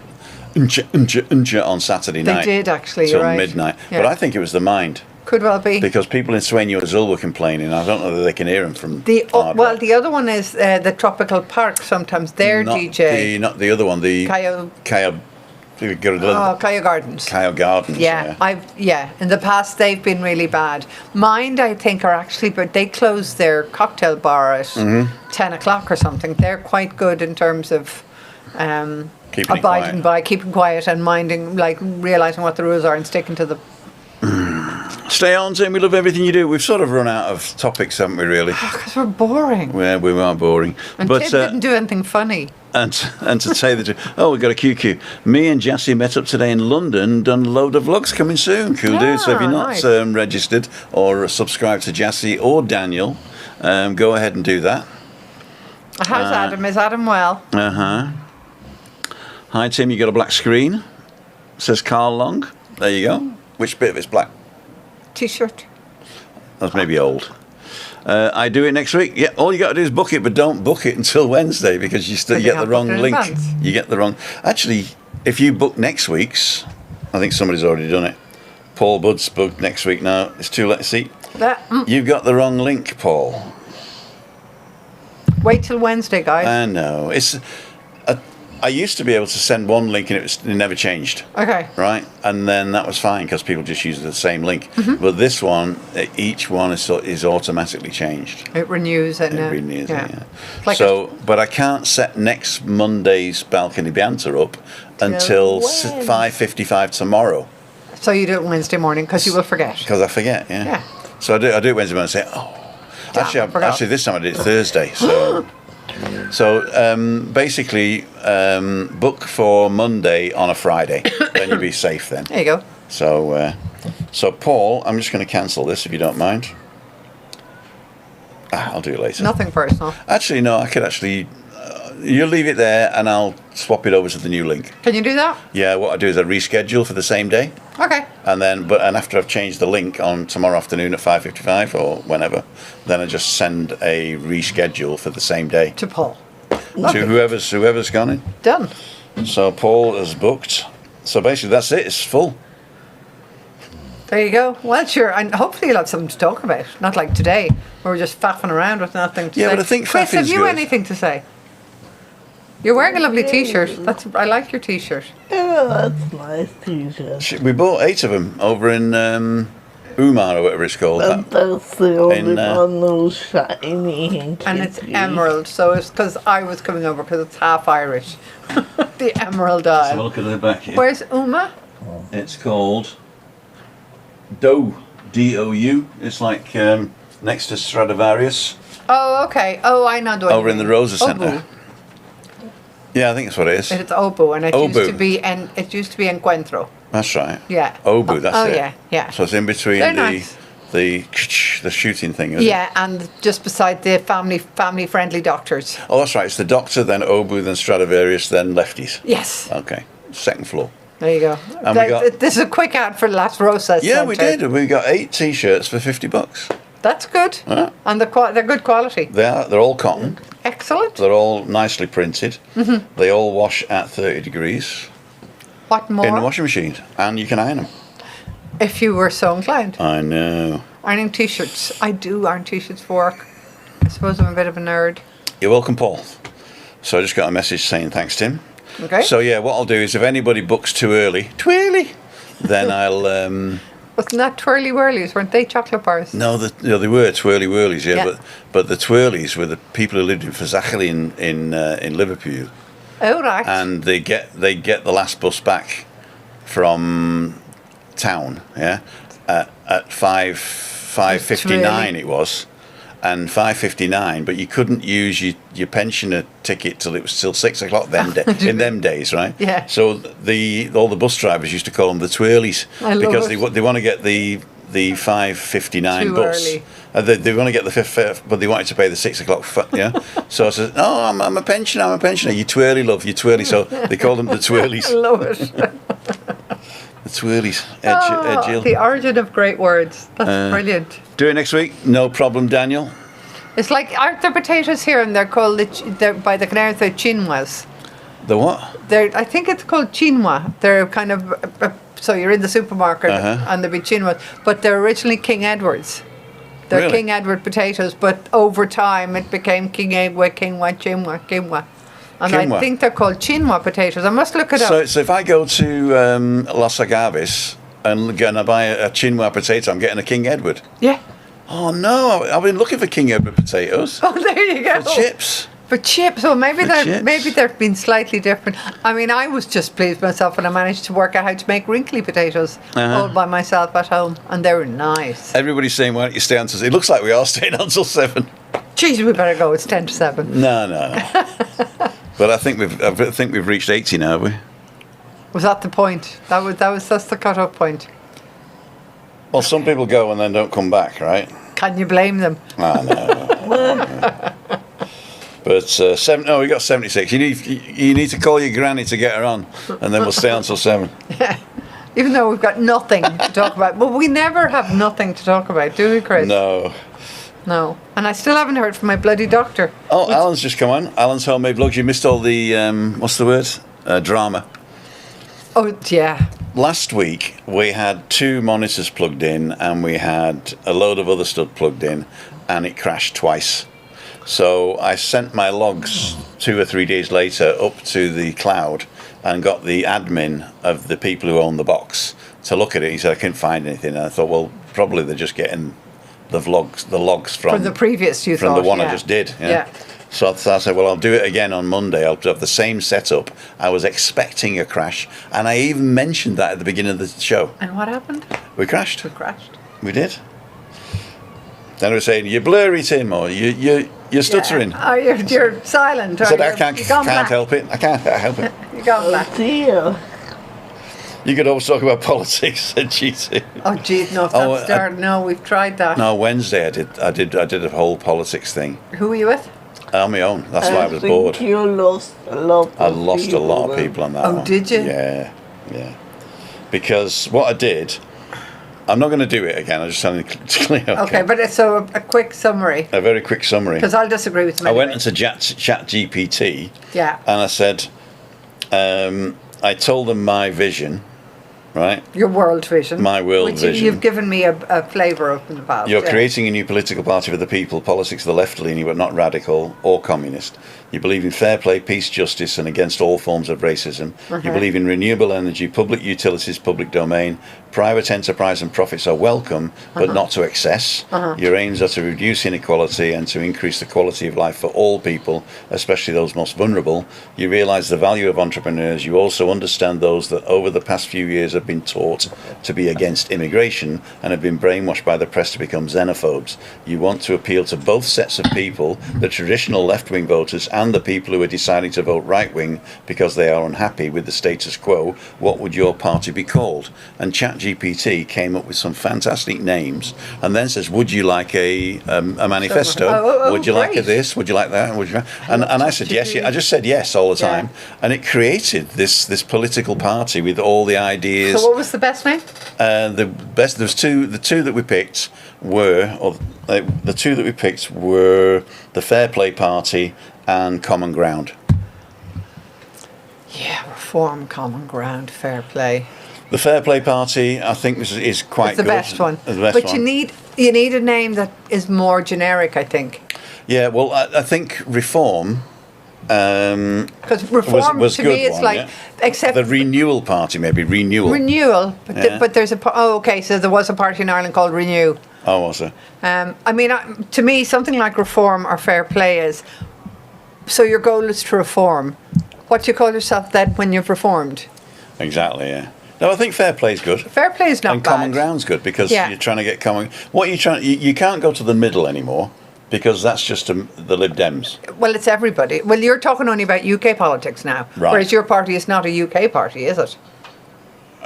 on Saturday They night. did, actually, till you're right. midnight. Yeah. But I think it was the Mind. Could well be. Because people in Sueño Azul were complaining. I don't know that they can hear them from Hard Well, Rock. the other one is the Tropical Park. Sometimes their DJ. Not the other one. The Cayo Cayo Gardens. Cayo Gardens. Yeah, in the past they've been really bad. Mind, I think, are actually, but they close their cocktail bar at 10 o'clock or something. They're quite good in terms of Keeping it abiding quiet. by, keeping quiet and minding, like realising what the rules are and sticking to them. Stay on, Tim. We love everything you do. We've sort of run out of topics, haven't we, really? Because we're boring. We are boring. And But Tim didn't do anything funny. and to say the truth, we got a QQ. Me and Jassy met up today in London, done a load of vlogs coming soon. Cool dude. So if you're not nice. registered or subscribed to Jassy or Daniel, go ahead and do that. How's Adam? Is Adam well? Hi, Tim. You got a black screen? Says Carl Long. There you go. Which bit of it's black? T-shirt. That's maybe old. I do it next week. Yeah, all you got to do is book it, but don't book it until Wednesday because you you get the have wrong booked in link. advance. You get the wrong. Actually, if you book next week's, I think somebody's already done it. Paul Budd's booked next week now. It's too late. See, you've got the wrong link, Paul. Wait till Wednesday, guys. I know. I used to be able to send one link and it never changed. Okay. Right, and then that was fine because people just use the same link. But this one, each one is automatically changed. It renews and It renews, yeah. Like But I can't set next Monday's balcony banter up until when? 5:55 tomorrow so you do it Wednesday morning because you will forget. because I forget. Yeah. Yeah. So I do it Wednesday morning and say, Damn, I forgot. actually this time I did it Thursday. So basically, book for Monday on a Friday. Then you'll be safe then. There you go. So Paul, I'm just going to cancel this if you don't mind. I'll do it later. Nothing personal. Actually, no, I could actually... you'll leave it there and I'll swap it over to the new link. Can you do that? Yeah, what I do is I reschedule for the same day. Okay. And then, after I've changed the link on tomorrow afternoon at 5:55 or whenever, then I just send a reschedule for the same day To Paul. to whoever's gone in. Done. So Paul has booked. So basically that's it. It's full. There you go. Well, sure. And hopefully you'll have something to talk about. Not like today, where we're just faffing around with nothing to say. Yeah, but I think Chris, have faffing's you good. anything to say? You're wearing a lovely T-shirt. I like your T-shirt. Yeah, that's nice t-shirt. We bought 8 of them over in Umar or whatever it's called. But that's the only in, one who's shiny And it's emerald, so it's because I was coming over because it's half Irish. The Emerald Let's have a Isle. look at the back here. Where's Uma? It's called Dou. D-O-U. It's like next to Stradivarius. Oh, okay. Oh, I know the one. Over in the Rosa Obu. Centre. Yeah, I think that's what it is. It's Obu, and it Obu. used to be Encuentro. That's right. Yeah. Obu, that's oh, it. yeah, yeah. So it's in between They're nice. the shooting thing, is Yeah, it? and just beside the family friendly doctors. Oh, that's right. It's the Doctor, then Obu, then Stradivarius, then Lefties. Yes. Okay. Second floor. There you go. And we got- This is a quick ad for Las Rosas. Yeah, we Centre. did. We got 8 T-shirts for $50. That's good. Yeah. And they're good quality. They're all cotton. Excellent. They're all nicely printed. Mm-hmm. They all wash at 30 degrees What more? in the washing machine, and you can iron them. If you were so inclined. I know. Ironing t-shirts. I do iron t-shirts for work. I suppose I'm a bit of a nerd. You're welcome, Paul. So I just got a message saying thanks, Tim. Okay. So yeah, what I'll do is if anybody books too early, then I'll. Wasn't that twirly whirlies? Weren't they chocolate bars? No, they were twirly whirlies, yeah, Yeah. but the twirlies were the people who lived in Fazakerley in Liverpool, Oh, right. and they get the last bus back from town, yeah, at 5:59 it was, and 5:59, but you couldn't use your pensioner ticket till it was still 6 o'clock in them days, right? Yeah. So all the bus drivers used to call them the twirlies I love because it. they want to get the 5:59 Too bus. early. They want to get the fifth, but they wanted to pay the 6 o'clock. Yeah. So I said, "Oh, I'm a pensioner. You twirly, love. You twirly." So they called them the twirlies. I love it. The twirlies. Oh, the origin of great words. That's brilliant. Do it next week. No problem, Daniel. It's like, aren't there potatoes here and they're called, they're, by the Canaries, they're chinwas. The what? I think it's called chinwa. They're kind of, so you're in the supermarket and there'll be chinwas, but they're originally King Edward's. They're Really? King Edward potatoes, but over time it became King Edward, Kingwa, Chinwa. And Quinoa. I think they're called chinwa potatoes. I must look it up. So if I go to Los Agaves and I buy a Chinwa potato, I'm getting a King Edward. Yeah. Oh no! I've been looking for King Edward potatoes Oh, there you go. for chips. For chips, so maybe chips. they've been slightly different. I mean, I was just pleased with myself when I managed to work out how to make wrinkly potatoes all by myself at home, and they were nice. Everybody's saying, "Why don't you stay until?" It looks like we are staying until 7. Jeez, we better go. It's 10 to 7. No. But I think we've reached 80 now, have we? Was that the point? That's the cut-off point. Well, some people go and then don't come back, right? Can you blame them? Ah, no. But 7. No, we got 76. You need to call your granny to get her on, and then we'll stay until 7. Even though we've got nothing to talk about. But we never have nothing to talk about, do we, Chris? No. No. And I still haven't heard from my bloody doctor. Oh, Alan's just come on. Alan's homemade vlogs. You missed all the what's the word? Drama. Oh, yeah. Last week we had 2 monitors plugged in, and we had a load of other stuff plugged in, and it crashed twice. So I sent my logs 2 or 3 days later up to the cloud and got the admin of the people who own the box to look at it. He said I couldn't find anything. And I thought, well, probably they're just getting the logs from the previous you from thought, the one yeah. I just did. Yeah. So I said, well, I'll do it again on Monday. I'll have the same setup. I was expecting a crash, and I even mentioned that at the beginning of the show. And what happened? We crashed. We crashed. We did. Then I was saying, you're blurry, Tim, or you're stuttering. Yeah. Oh, you're silent. I said, or I can't help it. I can't help it. You're gone black. Dear. You could always talk about politics, said GT. Oh, geez, no, if that's started. No, we've tried that. No, Wednesday I did a whole politics thing Who were you with? on my own. That's why I was think bored. You lost a lot. I lost a lot of people on that Oh, one. did you? Yeah. Because what I did, I'm not going to do it again. I'm just telling you clear. Okay, but so a quick summary, A very quick summary. because I'll disagree with you. I went anyway. into Chat GPT Yeah. and I said, I told them my vision right? Your world vision. My world which vision. You've given me a flavour of in the past. You're creating a new political party for the people, politics of the left-leaning but not radical or communist. You believe in fair play, peace, justice and against all forms of racism. You believe in renewable energy, public utilities, public domain. Private enterprise and profits are welcome but not to excess. Your aims are to reduce inequality and to increase the quality of life for all people, especially those most vulnerable. You realise the value of entrepreneurs. You also understand those that over the past few years have been taught to be against immigration and have been brainwashed by the press to become xenophobes. You want to appeal to both sets of people, the traditional left-wing voters and the people who are deciding to vote right-wing because they are unhappy with the status quo. What would your party be called? And ChatGPT came up with some fantastic names and then says, would you like a manifesto? Would you like a this? Would you like that? Would you? And I said yes. I just said yes all the time. And it created this political party with all the ideas. So what was the best name? The best. There's two. The two that we picked were, the Fair Play Party and Common Ground. Yeah, Reform, Common Ground, Fair Play. The Fair Play Party, I think, is quite It's the good. best one. The best but one. you need a name that is more generic, I think. Yeah, well, I think Reform. Because Reform was to good me, it's one, like yeah. except The Renewal Party, maybe Renewal. But, Yeah. but there's okay. So there was a party in Ireland called Renew. Oh, was it? I mean, to me, something like Reform or Fair Play is. So your goal is to reform. What do you call yourself then when you've reformed? Exactly. Yeah. No, I think Fair Play is good. Fair Play is not And bad. Common Ground's good because Yeah. you're trying to get common. What you're trying, you can't go to the middle anymore because that's just the Lib Dems. Well, it's everybody. Well, you're talking only about UK politics now, Right. whereas your party is not a UK party, is it?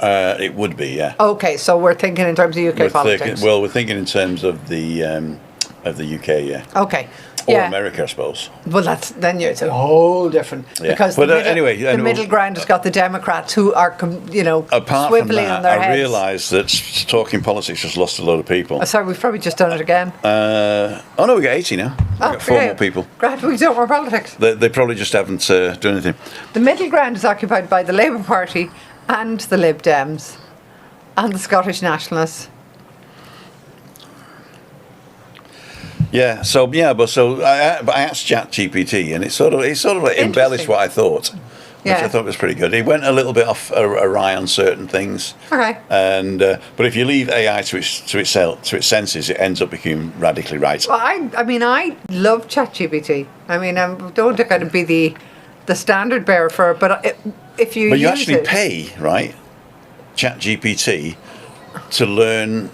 It would be, yeah. Okay, so we're thinking in terms of UK politics. We're thinking in terms of the UK, yeah, Okay. or Yeah. America, I suppose. Well, then it's a whole different Yeah. because But, the middle, anyway, the middle ground has got the Democrats who are, Apart from swiveling that, on their I heads. realised that talking politics just lost a load of people. Oh, sorry, we've probably just done it again. Oh no, we got 80 now. We got four more people. Glad we don't more politics. They probably just haven't done anything. The middle ground is occupied by the Labour Party and the Lib Dems and the Scottish Nationalists. Yeah. So I asked ChatGPT, and it sort of embellished what I thought, which Yeah. I thought was pretty good. It went a little bit off awry on certain things. Okay. And but if you leave AI to its senses, it ends up becoming radically right. Well, I love ChatGPT. I mean, I don't think I'd be the standard bearer for it, but if you But you use actually it, pay, right, ChatGPT to learn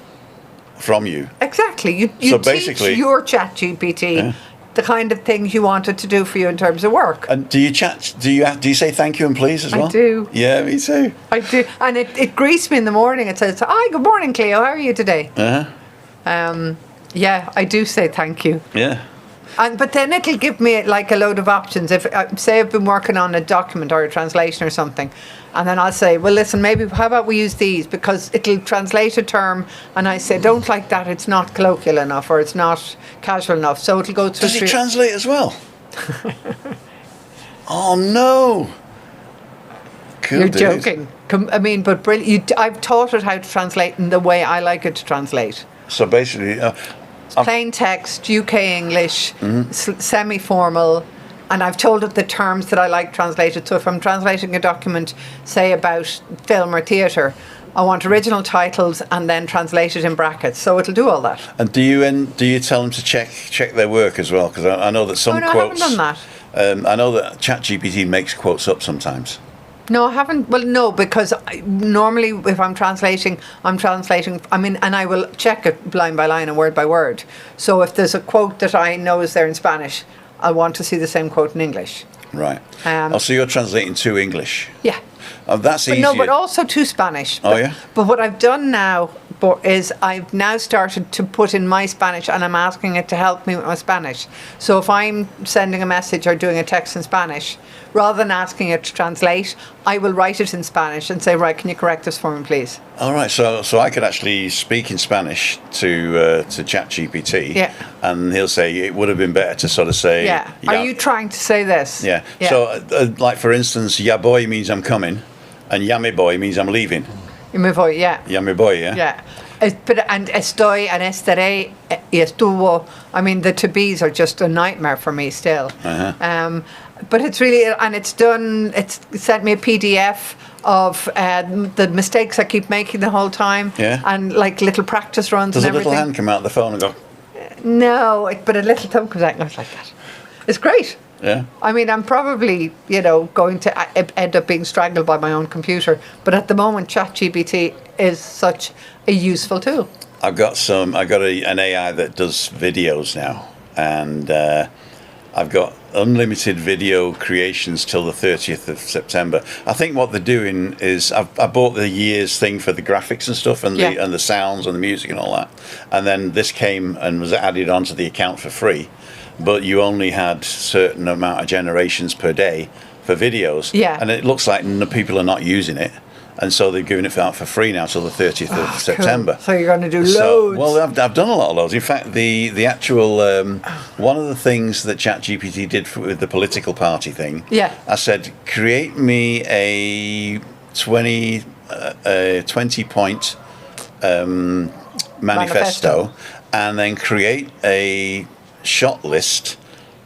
from you. exactly. You So teach basically- your ChatGPT the kind of things you want it to do for you in terms of work. And do you say thank you and please as well? I do. Yeah, me too. I do, and it greets me in the morning. It says, "Hi, good morning, Cleo. How are you today?" Yeah, I do say thank you. Yeah. But then it'll give me like a load of options. If say I've been working on a document or a translation or something, and then I'll say, well, listen, maybe how about we use these, because it'll translate a term, and I say, don't like that. It's not colloquial enough, or it's not casual enough. So it'll go through. Does it translate as well? Oh no! Cool, You're dude. joking. I mean, but brilliant. I've taught it how to translate in the way I like it to translate. So basically, Plain text, UK English, Mm-hmm. semi-formal, and I've told it the terms that I like translated. So if I'm translating a document, say about film or theatre, I want original titles and then translate it in brackets. So it'll do all that. and do you tell them to check their work as well? Because I know that some Oh, no, quotes. I haven't done that. I know that ChatGPT makes quotes up sometimes. No, I haven't. Well, no, because normally if I'm translating, I mean, and I will check it line by line and word by word. So if there's a quote that I know is there in Spanish, I want to see the same quote in English. Right. Um, So you're translating to English. Yeah. That's But easier. no, but also to Spanish. Oh, But- yeah? But what I've done now is I've now started to put in my Spanish, and I'm asking it to help me with my Spanish. So if I'm sending a message or doing a text in Spanish, rather than asking it to translate, I will write it in Spanish and say, right, can you correct this for me, please? All right, so I could actually speak in Spanish to ChatGPT, Yeah. and he'll say it would have been better to sort of say, Yeah. Are you trying to say this? Yeah. So, like for instance, "ya boy" means I'm coming, and "ya me boy" means I'm leaving. Y me voy, yeah. Yeah, me voy, yeah? Yeah. And estoy and estaré y estuvo. I mean, the to be's are just a nightmare for me still. But it's really, and it's done, it's sent me a PDF of the mistakes I keep making the whole time. Yeah. And like little practice runs Does a and everything. little hand come out of the phone and go, No, but a little thumb comes out and goes like that. It's great. yeah? I mean, I'm probably, going to end up being strangled by my own computer. But at the moment, ChatGPT is such a useful tool. I've got an AI that does videos now, and I've got unlimited video creations till the 30th of September. I think what they're doing is I bought the year's thing for the graphics and stuff, and the sounds and the music and all that, and then this came and was added onto the account for free, but you only had certain amount of generations per day for videos, and it looks like people are not using it. And so they're giving it out for free now till the 30th of September. Cool. So you're going to do loads. Well, I've done a lot of loads. In fact, the actual one of the things that ChatGPT did with the political party thing, I said, create me a 20 point manifesto, and then create a shot list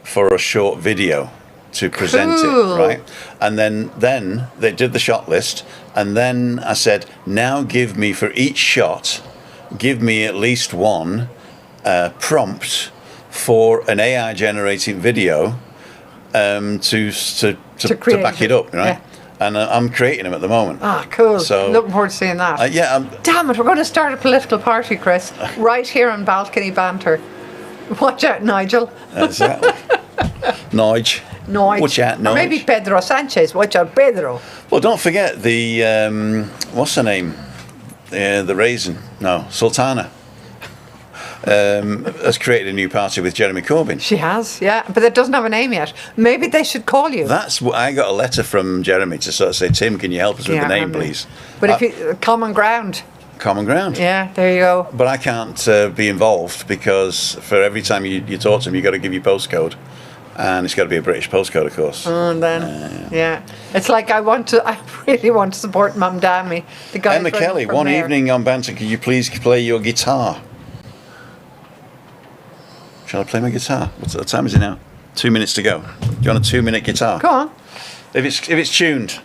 for a short video to present it, right? And then they did the shot list, and then I said, now give me, for each shot, give me at least one prompt for an AI generating video to back it up, right? Yeah. And I'm creating them at the moment. Ah, cool. So looking forward to seeing that. Damn it, we're going to start a political party, Chris, right here on Balcony Banter. Watch out, Nigel. Exactly. Nige. Watch out, Nige. Or maybe Pedro Sanchez. Watch out, Pedro. Well, don't forget the what's her name? The raisin. No, Sultana. Has created a new party with Jeremy Corbyn. She has, yeah, but it doesn't have a name yet. Maybe they should call you. That's what I got a letter from Jeremy to sort of say, Tim, can you help us with the name, please? But if you common ground. Common ground. Yeah, there you go. But I can't be involved because for every time you talk to them, you got to give your postcode. And it's got to be a British postcode, of course. And then, it's like I really want to support Mum Dammy. The guy Emma Kelly, one evening on Banter, could you please play your guitar? Shall I play my guitar? What time is it now? 2 minutes to go. Do you want a 2-minute guitar? Go on. If it's tuned.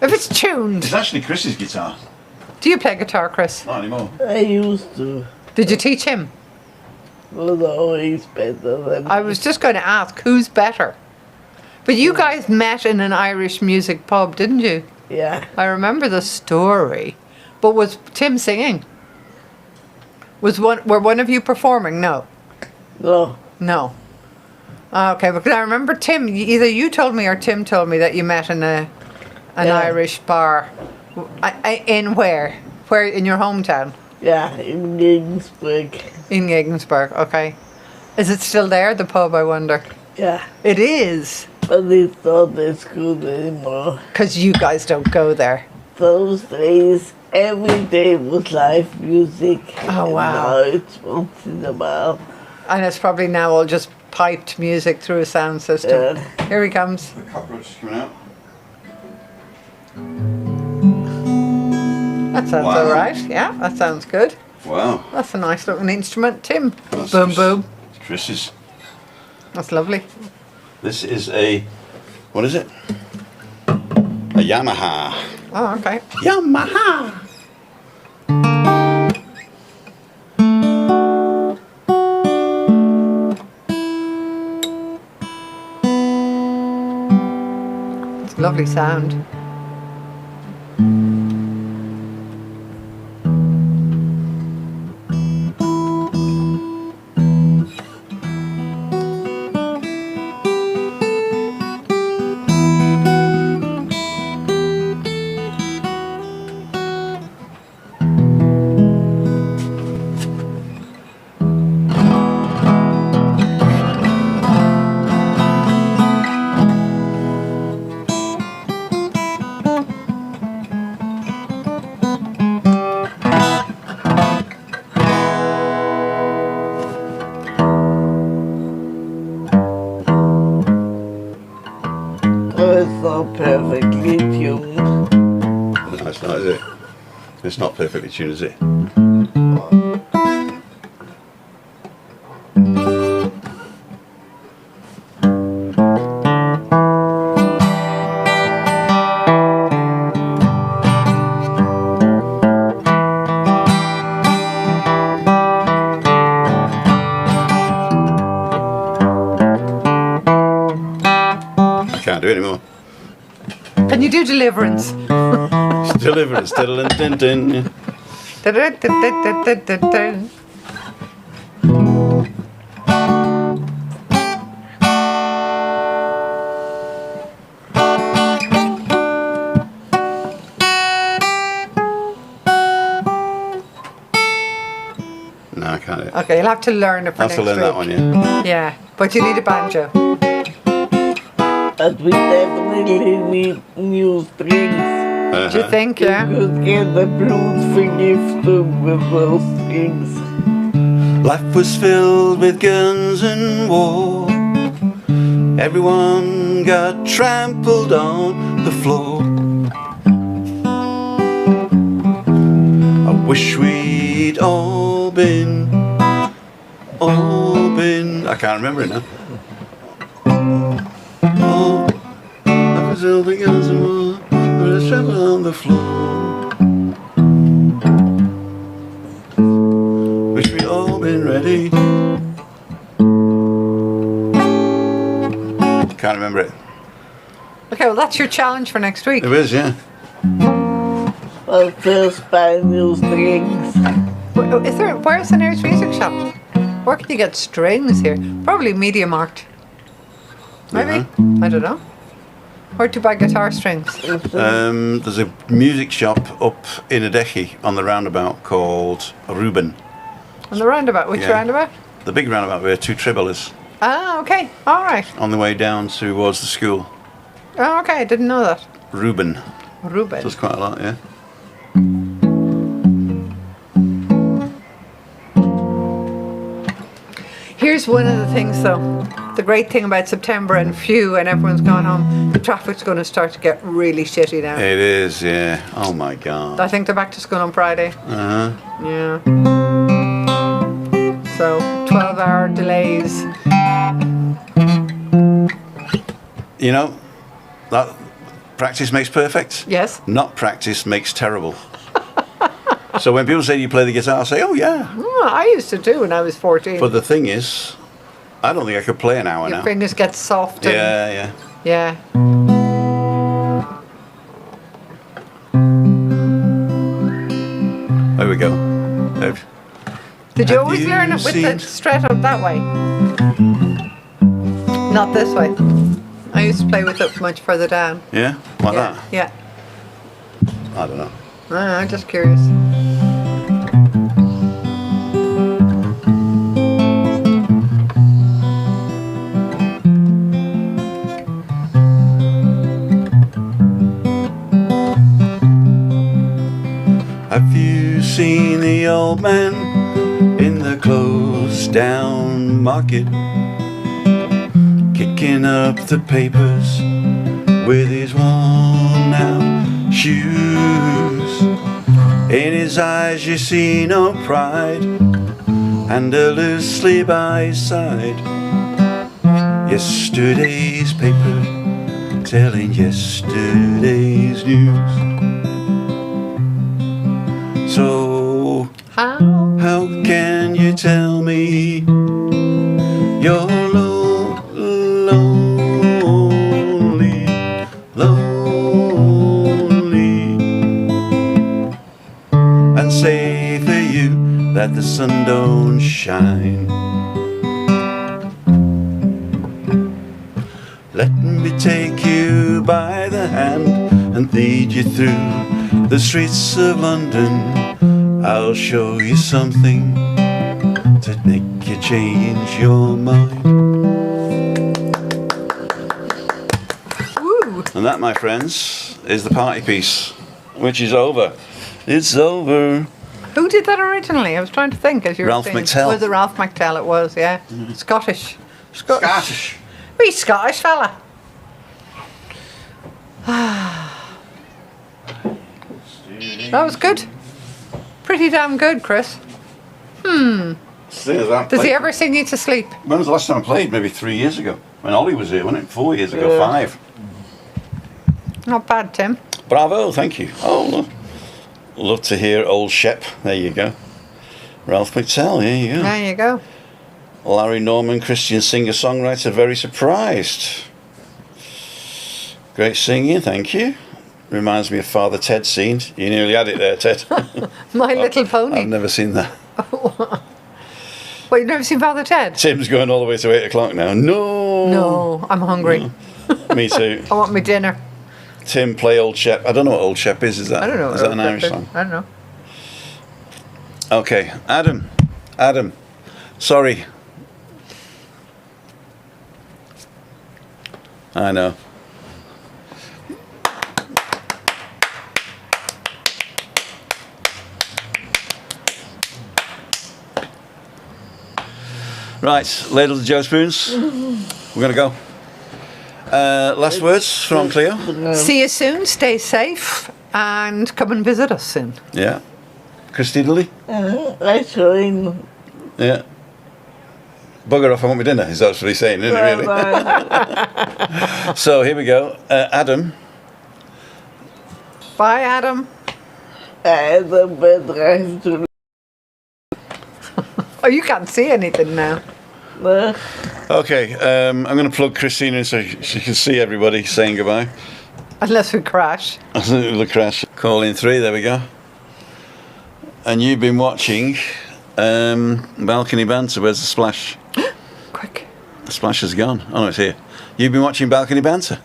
If it's tuned. It's actually Chris's guitar. Do you play guitar, Chris? Not anymore. I used to. Did you teach him? Well, no, he's better than me. I was just going to ask, who's better? But you guys met in an Irish music pub, didn't you? Yeah. I remember the story. But was Tim singing? Were one of you performing? No. No. Okay, because I remember Tim, either you told me or Tim told me that you met in an Irish bar. In where? Where, in your hometown? Yeah, in Regensburg. In Regensburg, okay. Is it still there, the pub, I wonder? Yeah. It is? But it's not as good anymore. Because you guys don't go there. Those days, every day was live music. Oh, wow. Now it's once in a while. And it's probably now all just piped music through a sound system. Yeah. Here he comes. The cockroach is coming out. That sounds all right. Yeah, that sounds good. Wow. That's a nice looking instrument, Tim. That's Boom, boom. Chris's. That's lovely. This is what is it? A Yamaha. Oh, okay. Yamaha. It's a lovely sound. Perfectly tuned. No, it's not, is it? It's not perfectly tuned, is it? I can't do it anymore. Can you do Deliverance? Deliverance. Diddle-in-din-din. No, I can't do it. Okay, you'll have to learn it for I have next to learn that week. one, yeah. Yeah, but you need a banjo. But we definitely need new strings. Do you think, yeah? You could get the blues forgifted with those strings. Life was filled with guns and war. Everyone got trampled on the floor. I wish we'd all been. I can't remember it now. Oh, life was filled with guns and war. Everyone got trampled on the floor. Wish we'd all been ready. Can't remember it. Okay, well, that's your challenge for next week. It is, yeah. But first buy new strings. Where's the nearest music shop? Where can you get strings here? Probably Media Markt. Maybe? I don't know. Where to buy guitar strings? There's a music shop up in Adechi on the roundabout called Ruben. On the roundabout. Which Yeah. roundabout? The big roundabout where Two Tribble is. Ah, okay. All right. On the way down towards the school. Oh, okay. I didn't know that. Ruben. Ruben. Does quite a lot, yeah. Here's one of the things, though. The great thing about September and phew, and everyone's gone home, the traffic's going to start to get really shitty now. It is, yeah. Oh my God. I think they're back to school on Friday. Uh-huh. Yeah. So, 12-hour delays. You know, that practice makes perfect. Yes. Not practice makes terrible. So when people say you play the guitar, I say, oh yeah. Oh, I used to do when I was 14. But the thing is, I don't think I could play an hour Your now. fingers get soft. And, Yeah, yeah. Yeah. There we go. There. Did you Have always you learn it with seen- the straight up that way? Not this way. I used to play with it much further down. Yeah? Like Yeah. that? Yeah. I don't know. I'm just curious. Have you seen the old man in the closed down market, kicking up the papers with his worn out shoes? In his eyes you see no pride, and loosely by his side yesterday's paper telling yesterday's news. So how can you tell me you're lonely, lonely, and say for you that the sun don't shine? Let me take you by the hand and lead you through the streets of London. I'll show you something to make you change your mind. Woo! And that, my friends, is the party piece, which is over. It's over. Who did that originally? I was trying to think as you were Ralph saying. McTell. Was it Ralph McTell? It was, yeah. Scottish. Scottish. Wee Scottish fella. That was good. pretty damn good, Chris. Does he ever sing you to sleep? When was the last time I played? Maybe 3 years ago. When Ollie was here, wasn't it? 4 years ago, 5. Not bad, Tim. Bravo, thank you. Oh, love to hear old Shep. There you go. Ralph McTell, there you go. There you go. Larry Norman, Christian singer-songwriter, very surprised. Great singing, thank you. Reminds me of Father Ted scene. You nearly had it there, Ted. My Little Pony. I've never seen that. Well, you've never seen Father Ted? Tim's going all the way to 8 o'clock now. No. No, I'm hungry. Me too. I want my dinner. Tim, play Old Shep. I don't know what Old Shep is. Is that? I don't know. Is that an Irish song? I don't know. Okay, Adam. Sorry. I know. Right, ladle the Joe Spoons. We're going to go. Last words from Cleo? See you soon. Stay safe. And come and visit us soon. Yeah. Christy Dilly? I join. Yeah. Bugger off, I want my dinner, is that what he's saying, isn't it, really? So, here we go. Adam. Bye, Adam. Oh, you can't see anything now. Okay, I'm going to plug Christina in so she can see everybody saying goodbye. Unless we crash. The crash. Call in 3, there we go. And you've been watching Balcony Banter. Where's the splash? Quick. The splash is gone. Oh, no, it's here. You've been watching Balcony Banter.